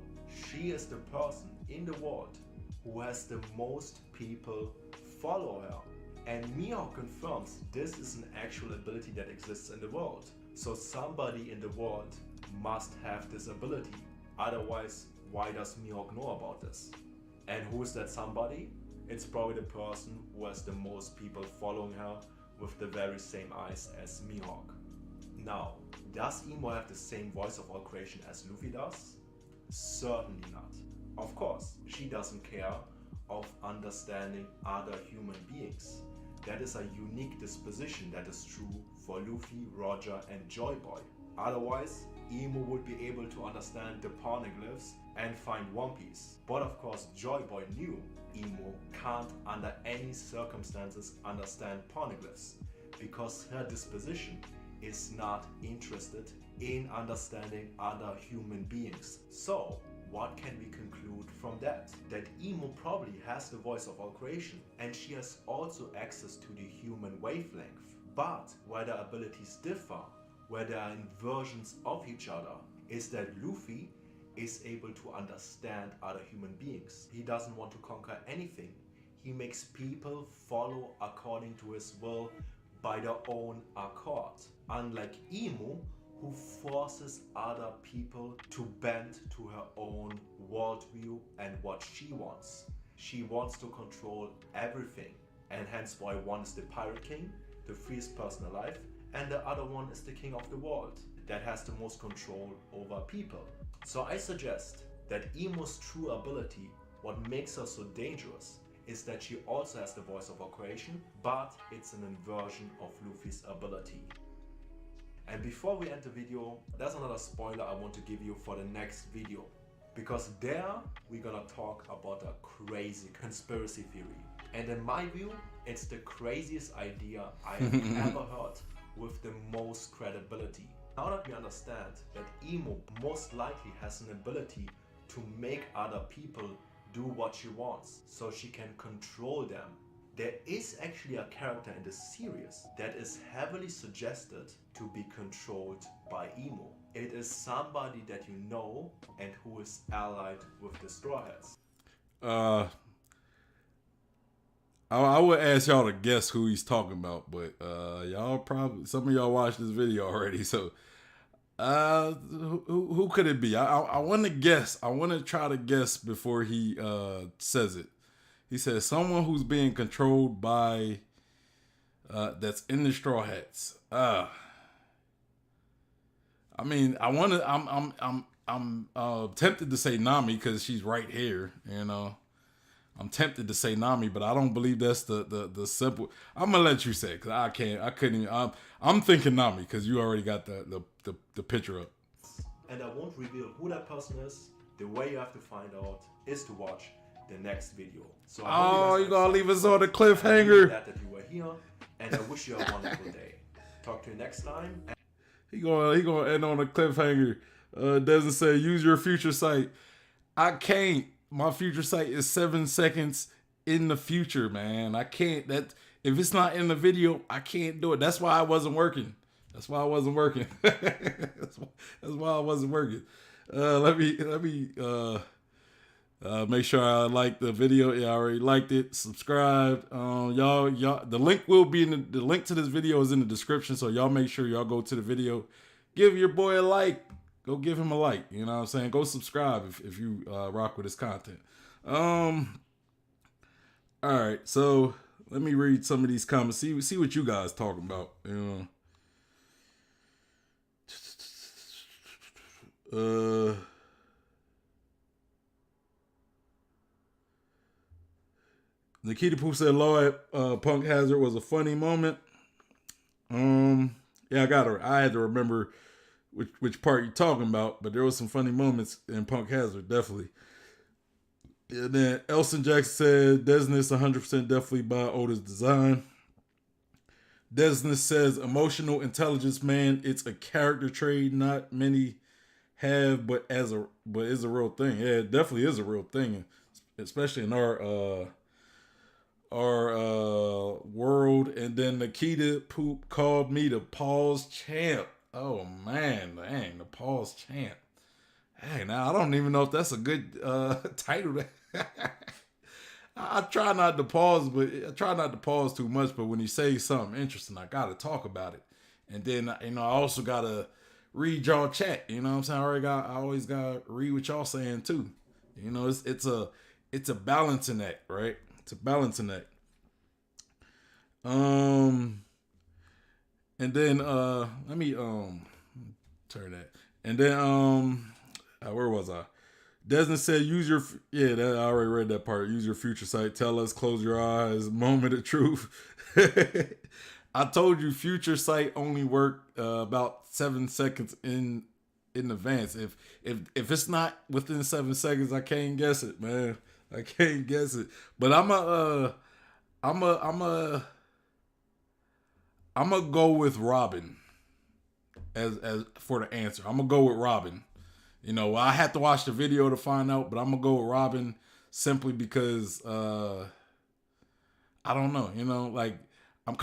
she is the person in the world who has the most people follow her. And Mihawk confirms this is an actual ability that exists in the world. So somebody in the world must have this ability. Otherwise, why does Mihawk know about this? And who is that somebody? It's probably the person who has the most people following her with the very same eyes as Mihawk. Now, Does Emo have the same voice of all creation as Luffy does? Certainly not. Of course, she doesn't care of understanding other human beings. That is a unique disposition that is true for Luffy, Roger, and Joy Boy. Otherwise, Emo would be able to understand the poneglyphs and find One Piece. But of course, Joy Boy knew Emo can't under any circumstances understand poneglyphs because her disposition is not interested in understanding other human beings. So, what can we conclude from that? That Emo probably has the voice of all creation and she has also access to the human wavelength. But where their abilities differ, where they are inversions of each other, is that Luffy is able to understand other human beings. He doesn't want to conquer anything. He makes people follow according to his will by their own accord. Unlike Emo, who forces other people to bend to her own worldview and what she wants. She wants to control everything, and hence why one is the Pirate King, the freest person alive, and the other one is the king of the world that has the most control over people. So I suggest that Emo's true ability, what makes her so dangerous, is that she also has the voice of her creation, but it's an inversion of Luffy's ability. And before we end the video, there's another spoiler I want to give you for the next video. Because there, we're gonna talk about a crazy conspiracy theory. And in my view, it's the craziest idea I've ever heard with the most credibility. Now that we understand that Emo most likely has an ability to make other people do what she wants, so she can control them. There is actually a character in the series that is heavily suggested to be controlled by Emo. It is somebody that you know and who is allied with the Straw Hats. I would ask y'all to guess who he's talking about, but y'all probably, some of y'all watched this video already, so who could it be? I want to guess. I want to try to guess before he says it. He says someone who's being controlled by that's in the Straw Hats. I mean, I'm tempted to say Nami because she's right here. You know, I'm tempted to say Nami, but I don't believe that's the simple. I'm gonna let you say it because I couldn't. I'm thinking Nami because you already got the picture up. And I won't reveal who that person is. The way you have to find out is to watch the next video. So you gonna leave us on a cliffhanger? That you were here, and I wish you a wonderful day. Talk to you next time. He gonna end on a cliffhanger. Doesn't say use your future sight. I can't. My future sight is 7 seconds in the future, man. I can't. That if it's not in the video, I can't do it. That's why I wasn't working. That's why I wasn't working. That's why I wasn't working. Let me make sure I like the video. Yeah, I already liked it. Subscribe. Y'all. The link will be in the link to this video is in the description. So y'all make sure y'all go to the video. Give your boy a like. Go give him a like. You know what I'm saying? Go subscribe if you rock with his content. All right. So let me read some of these comments. See what you guys talking about. You know. Nikita Pooh said Lloyd Punk Hazard was a funny moment. Yeah, I had to remember which part you're talking about, but there was some funny moments in Punk Hazard, definitely. And then Elson Jackson said Desness 100% definitely by Oda's design. Desness says emotional intelligence, man, it's a character trait not many have, but is a real thing. Yeah, it definitely is a real thing, especially in our world. And then Nikita Poop called me the pause champ. Oh man, dang, the pause champ. Hey, now I don't even know if that's a good title. I try not to pause, but I try not to pause too much. But when you say something interesting, I gotta talk about it. And then I also gotta read y'all chat. You know what I'm saying? I always gotta read what y'all saying too. You know, it's a balancing act, right? It's a balancing act. And then let me turn that. And then where was I? Desmond said, "Use your yeah." That, I already read that part. Use your future sight. Tell us. Close your eyes. Moment of truth. I told you, future sight only worked about 7 seconds in advance. If it's not within 7 seconds, I can't guess it, man. I can't guess it. But I'm a go with Robin as for the answer. I'm gonna go with Robin. You know, I had to watch the video to find out, but I'm gonna go with Robin simply because I don't know. You know, like I'm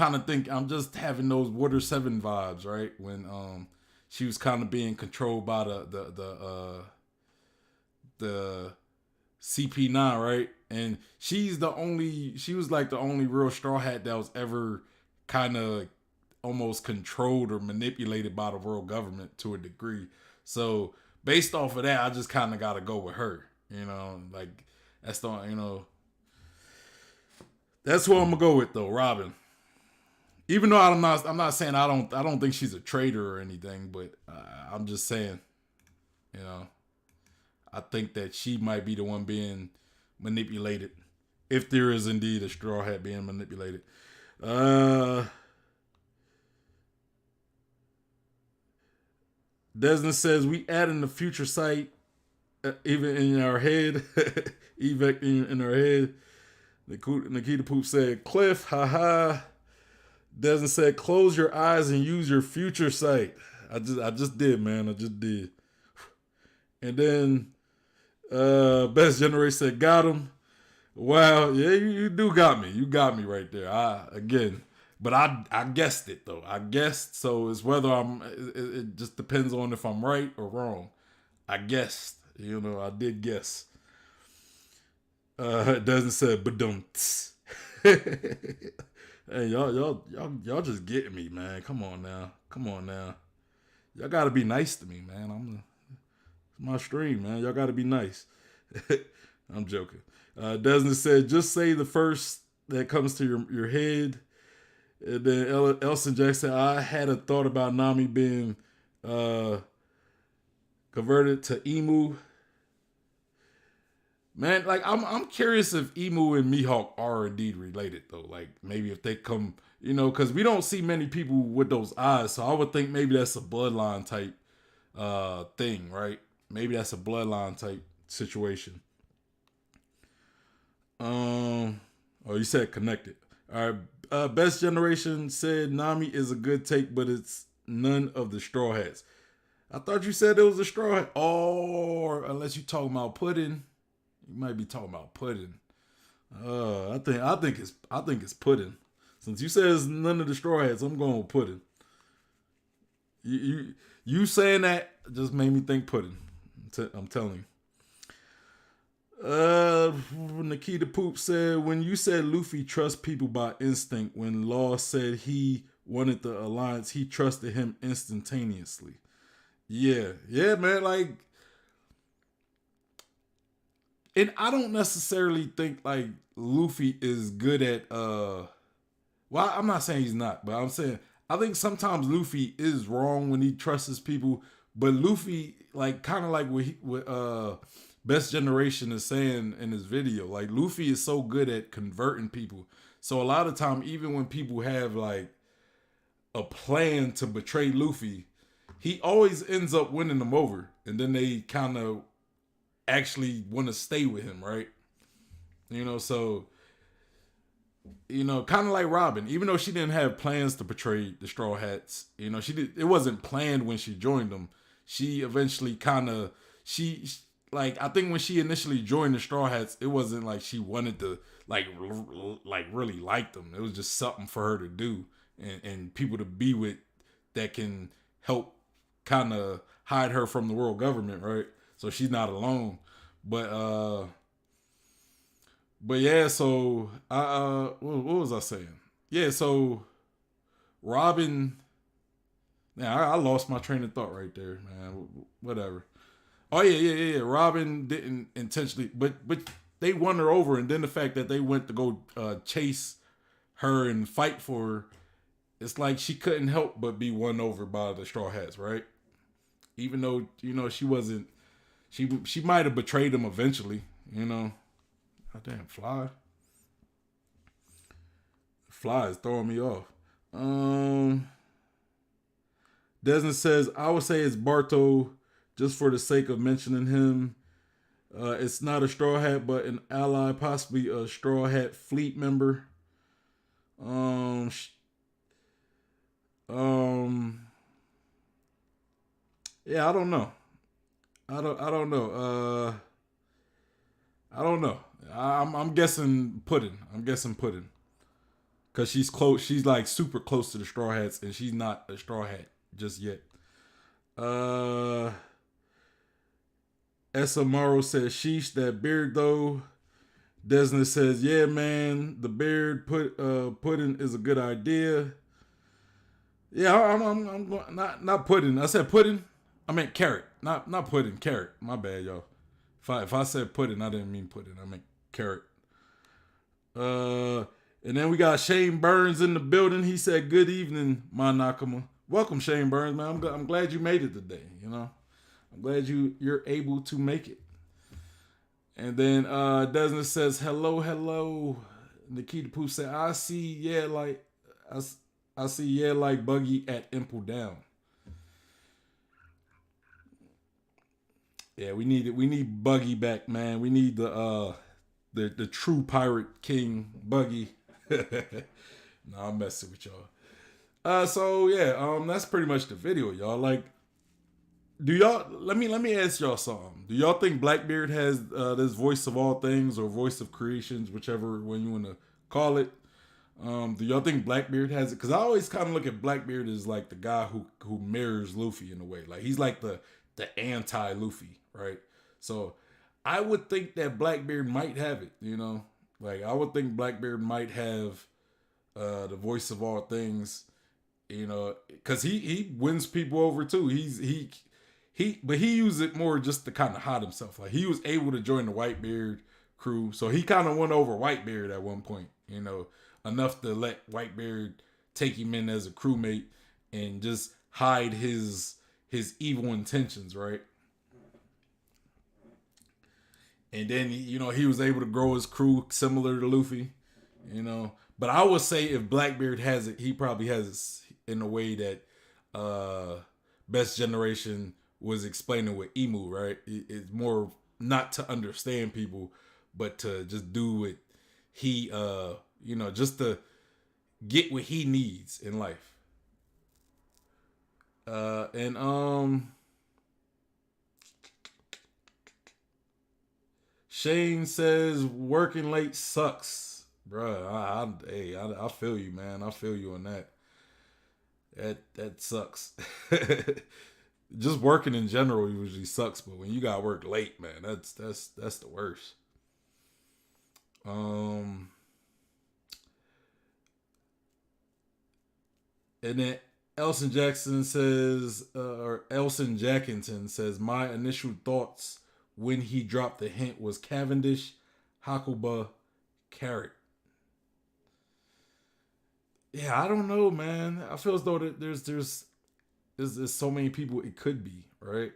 just having those Water 7 vibes, right? When she was kind of being controlled by the CP9, right? And she was like the only real Straw Hat that was ever kind of almost controlled or manipulated by the world government to a degree. So based off of that, I just kind of got to go with her. You know, like that's the that's who I'm gonna go with though, Robin. Even though I'm not saying I don't think she's a traitor or anything, but I'm just saying, you know, I think that she might be the one being manipulated, if there is indeed a Straw Hat being manipulated. Desmond says we add in the future sight, even in our head, even in our head. Nikita Poop said Cliff, haha. Desmond said close your eyes and use your future sight. I just did, man. I just did. And then Best Generation said got him. Wow, yeah, you do got me. You got me right there. But I guessed it though. I guessed, so it's whether it just depends on if I'm right or wrong. I guessed, you know, I did guess. It doesn't say badumts. Hey, y'all just getting me, man. Come on now. Y'all gotta be nice to me, man. It's my stream, man. Y'all gotta be nice. I'm joking. Desmond said, just say the first that comes to your head. And then Elson Jackson, I had a thought about Nami being converted to Emu. Man, like I'm curious if Emu and Mihawk are indeed related though. Like maybe if they come, you know, because we don't see many people with those eyes, so I would think maybe that's a bloodline type thing, right? Maybe that's a bloodline type situation. Oh, you said connected. All right. Best Generation said Nami is a good take, but it's none of the Straw Hats. I thought you said it was a Straw Hat. Or unless you talking about pudding, you might be talking about pudding. I think it's pudding. Since you said it's none of the Straw Hats, I'm going with pudding. You saying that just made me think pudding. I'm telling you. Nikita Poop said, when you said Luffy trusts people by instinct, when Law said he wanted the alliance, he trusted him instantaneously. Yeah, man, like, and I don't necessarily think like Luffy is good at well, I'm not saying he's not, but I'm saying I think sometimes Luffy is wrong when he trusts people, but Luffy, like, kind of like what Best Generation is saying in his video, like Luffy is so good at converting people. So a lot of time, even when people have like a plan to betray Luffy, he always ends up winning them over, and then they kind of actually want to stay with him, right? You know, so, you know, kind of like Robin, even though she didn't have plans to betray the Straw Hats, you know, it wasn't planned when she joined them. She eventually like, I think when she initially joined the Straw Hats, it wasn't like she wanted to like really like them. It was just something for her to do and people to be with that can help kind of hide her from the world government, right? So she's not alone. But yeah, so what was I saying? Yeah, so Robin. Yeah, I lost my train of thought right there, man. Whatever. Oh yeah. Robin didn't intentionally, but they won her over, and then the fact that they went to go chase her and fight for her, it's like she couldn't help but be won over by the Straw Hats, right? even though she wasn't. She might have betrayed him eventually. Oh, damn, fly is throwing me off. Desmond says, I would say it's Barto, just for the sake of mentioning him. It's not a Straw Hat, but an ally, possibly a Straw Hat fleet member. Yeah, I don't know. I don't know. I don't know. I'm guessing Puddin. Cause she's close. She's like super close to the Straw Hats, and she's not a Straw Hat just yet. Esamaro says, "Sheesh, that beard though." Desna says, "Yeah, man, the beard pudding is a good idea." Yeah, I'm not pudding. I said pudding. I meant carrot, not pudding. Carrot. My bad, y'all. If I said pudding, I didn't mean pudding. I meant carrot. And then we got Shane Burns in the building. He said, "Good evening, my Nakama." Welcome, Shane Burns, man. I'm glad you made it today. I'm glad you're able to make it. And then Desmond says, hello. Nikita Pooh said, I see, like Buggy at Imple Down. Yeah, we need Buggy back, man. We need the true pirate king Buggy. Nah, I'm messing with y'all. So yeah, that's pretty much the video, y'all. Like, do y'all let me ask y'all something. Do y'all think Blackbeard has this voice of all things or voice of creations, whichever one you want to call it? Do y'all think Blackbeard has it? Because I always kind of look at Blackbeard as like the guy who mirrors Luffy in a way. Like he's like the anti Luffy, right? So I would think that Blackbeard might have it. Like I would think Blackbeard might have the voice of all things. Because he wins people over too. But he used it more just to kind of hide himself. Like he was able to join the Whitebeard crew, so he kind of won over Whitebeard at one point. Enough to let Whitebeard take him in as a crewmate and just hide his evil intentions, right? And then he was able to grow his crew similar to Luffy. But I would say if Blackbeard has it, he probably has it in a way that Best Generation was explaining with Emu, right? It's more not to understand people, but to just do what he, just to get what he needs in life. Shane says working late sucks, bruh. I feel you, man. I feel you on that. That sucks. Just working in general usually sucks, but when you got work late, man, that's the worst. And then Elson Jackson says, or Elson Jackington says, my initial thoughts when he dropped the hint was Cavendish, Hakuba, Carrot. Yeah, I don't know, man. I feel as though that there's so many people it could be, right?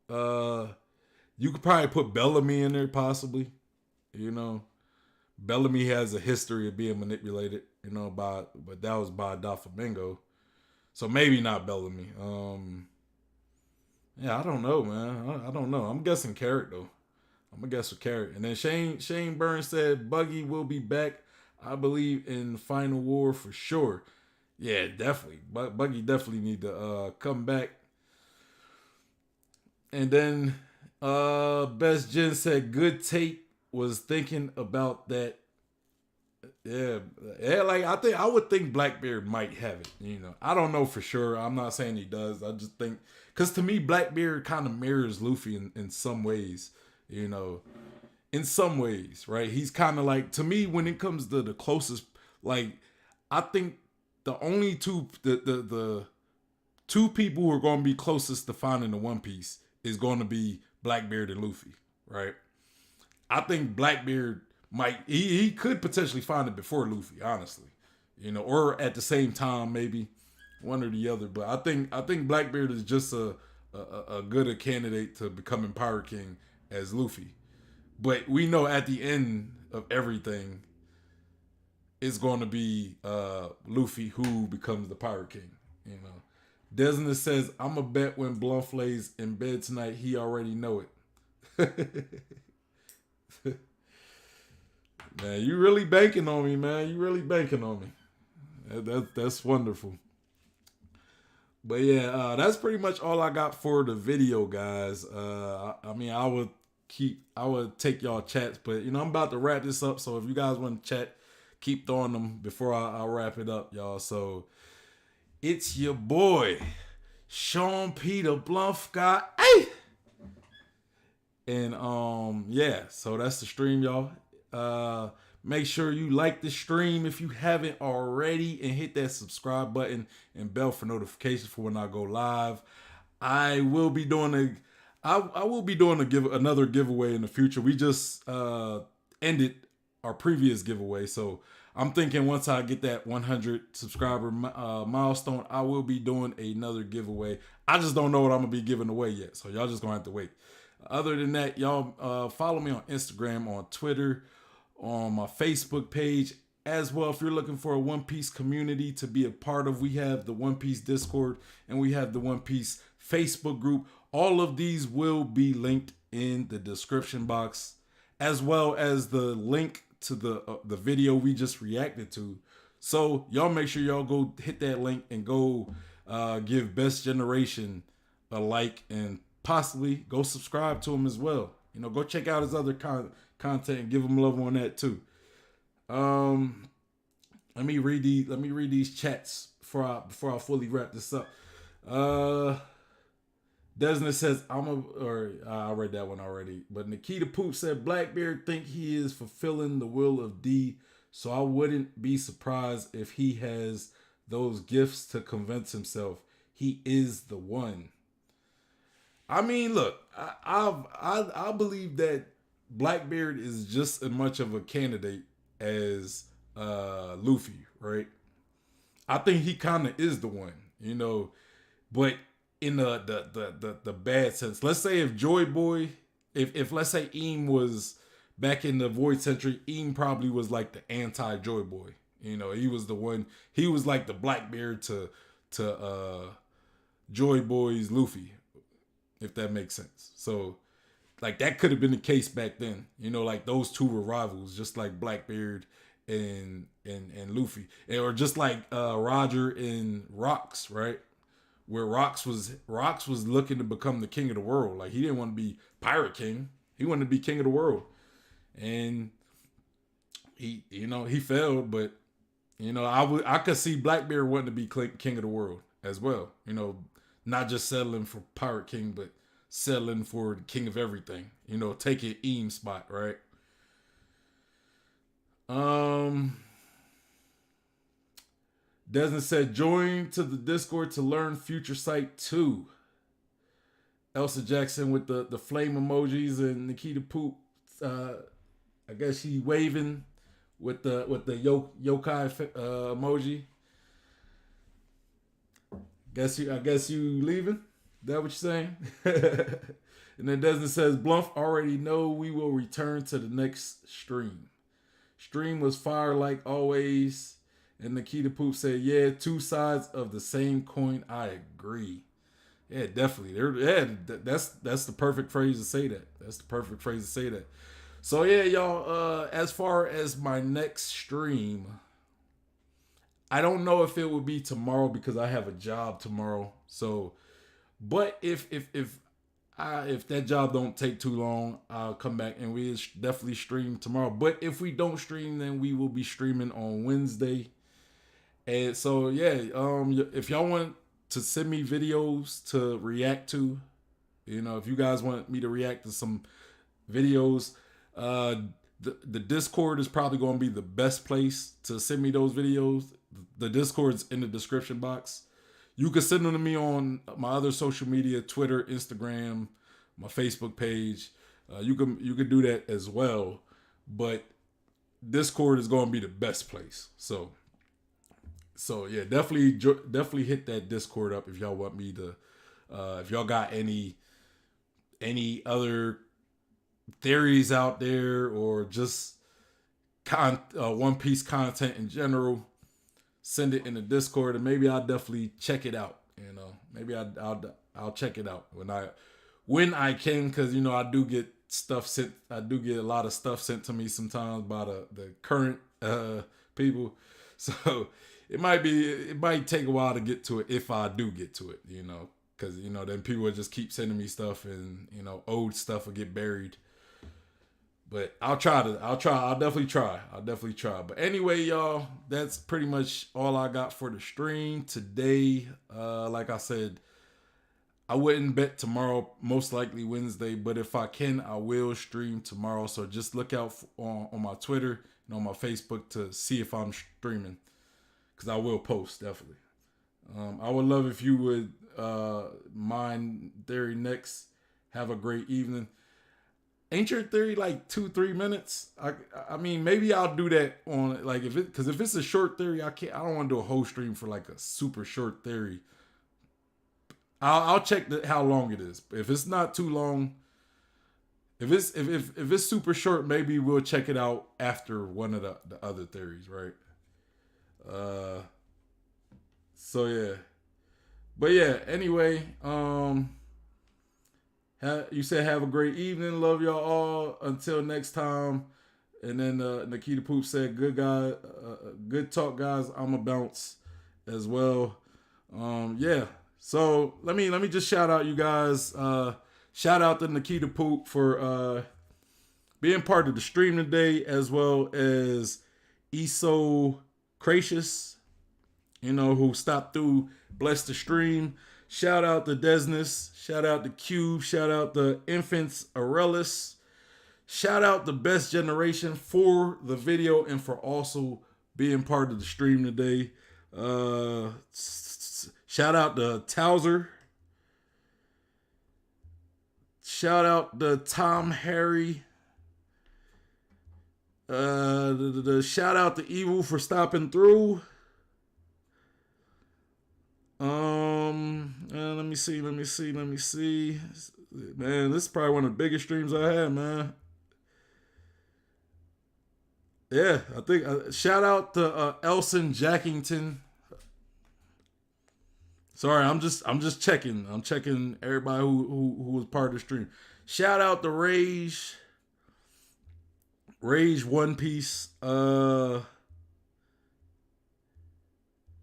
You could probably put Bellamy in there, possibly. Bellamy has a history of being manipulated, but that was by Doflamingo. So maybe not Bellamy. Yeah, I don't know, man. I don't know. I'm guessing Carrot though. I'm gonna guess with Carrot. And then Shane Burns said Buggy will be back. I believe in Final War for sure. Yeah, definitely. Buggy definitely need to come back. And then Best Jen said good tape, was thinking about that. Yeah, like I would think Blackbeard might have it. I don't know for sure. I'm not saying he does. I just think because to me Blackbeard kind of mirrors Luffy in some ways. In some ways, right? He's kind of like, to me, when it comes to the closest, like I think the only the two people who are going to be closest to finding the One Piece is going to be Blackbeard and Luffy, right? I think Blackbeard he could potentially find it before Luffy, honestly, or at the same time maybe. one or the other. But I think Blackbeard is just a good a candidate to becoming Pirate King as Luffy. But we know at the end of everything, it's going to be Luffy who becomes the Pirate King. You know, Desmond says, "I'm a bet when Bluff lays in bed tonight, he already know it." Man, you really banking on me, man. You really banking on me. That's wonderful. But yeah, that's pretty much all I got for the video, guys. I mean, I would take y'all chats, but I'm about to wrap this up. So if you guys want to chat, keep throwing them before I wrap it up, y'all. So it's your boy, Sean Peter Bluff guy. Hey! And yeah, so that's the stream, y'all. Make sure you like the stream if you haven't already, and hit that subscribe button and bell for notifications for when I go live. I will be doing another giveaway in the future. We just ended our previous giveaway, so I'm thinking once I get that 100 subscriber milestone, I will be doing another giveaway. I just don't know what I'm gonna be giving away yet, so y'all just gonna have to wait. Other than that, y'all follow me on Instagram, on Twitter, on my Facebook page as well. If you're looking for a One Piece community to be a part of, we have the One Piece Discord and we have the One Piece Facebook group. All of these will be linked in the description box, as well as the link to the video we just reacted to. So y'all make sure y'all go hit that link and go give Best Generation a like, and possibly go subscribe to him as well. Go check out his other content and give him love on that too. Let me read these chats before I fully wrap this up. Desmond says I read that one already. But Nikita Poop said Blackbeard think he is fulfilling the will of D, so I wouldn't be surprised if he has those gifts to convince himself he is the one. I mean, look, I believe that Blackbeard is just as much of a candidate as Luffy, right? I think he kind of is the one, but in the bad sense. Let's say if Joy Boy, if let's say Eam was back in the Void Century, Eam probably was like the anti Joy Boy. He was the one. He was like the Blackbeard to Joy Boy's Luffy, if that makes sense. So, like, that could have been the case back then. Like, those two were rivals, just like Blackbeard and Luffy. Or just like Roger and Rocks, right? Where Rocks was looking to become the king of the world. Like, he didn't want to be Pirate King. He wanted to be king of the world. And he failed, but I could see Blackbeard wanting to be king of the world as well. Not just settling for Pirate King, but settling for the king of everything. Taking Eam's spot, right? Desmond said, join to the Discord to learn Future Sight 2. Elsa Jackson with the flame emojis, and Nikita Poop, I guess she waving with the yokai emoji. I guess you leaving? That what you're saying? And then Desmond says, Bluff already know we will return to the next stream. Stream was fire like always. And Nikita Poop said, yeah, two sides of the same coin. I agree. Yeah, definitely. That's the perfect phrase to say that. That's the perfect phrase to say that. So yeah, y'all, as far as my next stream, I don't know if it will be tomorrow because I have a job tomorrow. So, but if that job don't take too long, I'll come back and we'll definitely stream tomorrow. But if we don't stream, then we will be streaming on Wednesday. And so yeah, if y'all want to send me videos to react to, if you guys want me to react to some videos, the Discord is probably going to be the best place to send me those videos. The Discord's in the description box. You can send them to me on my other social media, Twitter, Instagram, my Facebook page. You can do that as well. But Discord is going to be the best place. So So yeah, definitely hit that Discord up if y'all want me to. If y'all got any other theories out there or just One Piece content in general, send it in the Discord and maybe I'll definitely check it out. You know, maybe I'll check it out when I can, because I do get stuff sent. I do get a lot of stuff sent to me sometimes by the current people, so it might take a while to get to it if I do get to it. Because then people will just keep sending me stuff, and old stuff will get buried. But I'll definitely try. But anyway, y'all, that's pretty much all I got for the stream today. Like I said, I wouldn't bet tomorrow, most likely Wednesday, but if I can, I will stream tomorrow. So just look out on my Twitter and on my Facebook to see if I'm streaming, because I will post, definitely. I would love if you would mind Theory next. Have a great evening. Ain't your theory like 2-3 minutes? I mean, maybe I'll do that on like if it's a short theory, I don't want to do a whole stream for like a super short theory. I'll check how long it is. If it's not too long, if it's super short, maybe we'll check it out after one of the other theories, right? So yeah, but yeah. Anyway, you said have a great evening. Love y'all all. Until next time. And then Nikita Poop said, good talk, guys. I'm a bounce as well. Yeah. So let me just shout out you guys. Shout out to Nikita Poop for being part of the stream today, as well as Eso Gracious, who stopped through, bless the stream. Shout out to Desness. Shout out to Q. Shout out to Infants Aurelius. Shout out to Best Generation for the video and for also being part of the stream today. Shout out to Towser. Shout out to Tom Harry. Shout out to Evil for stopping through. Let me see. Man, this is probably one of the biggest streams I had, man. Yeah, I think. Shout out to Elson Jackington. Sorry, I'm just checking. I'm checking everybody who was part of the stream. Shout out to Rage One Piece.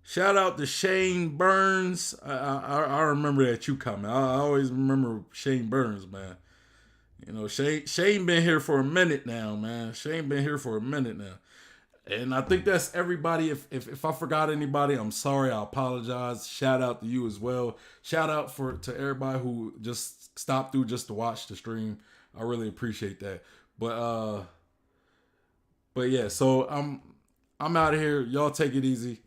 Shout out to Shane Burns. I remember that you coming. I always remember Shane Burns, man. Shane been here for a minute now, man. And I think that's everybody. If I forgot anybody, I'm sorry. I apologize. Shout out to you as well. Shout out to everybody who just stopped through just to watch the stream. I really appreciate that. But yeah. So I'm out of here. Y'all take it easy.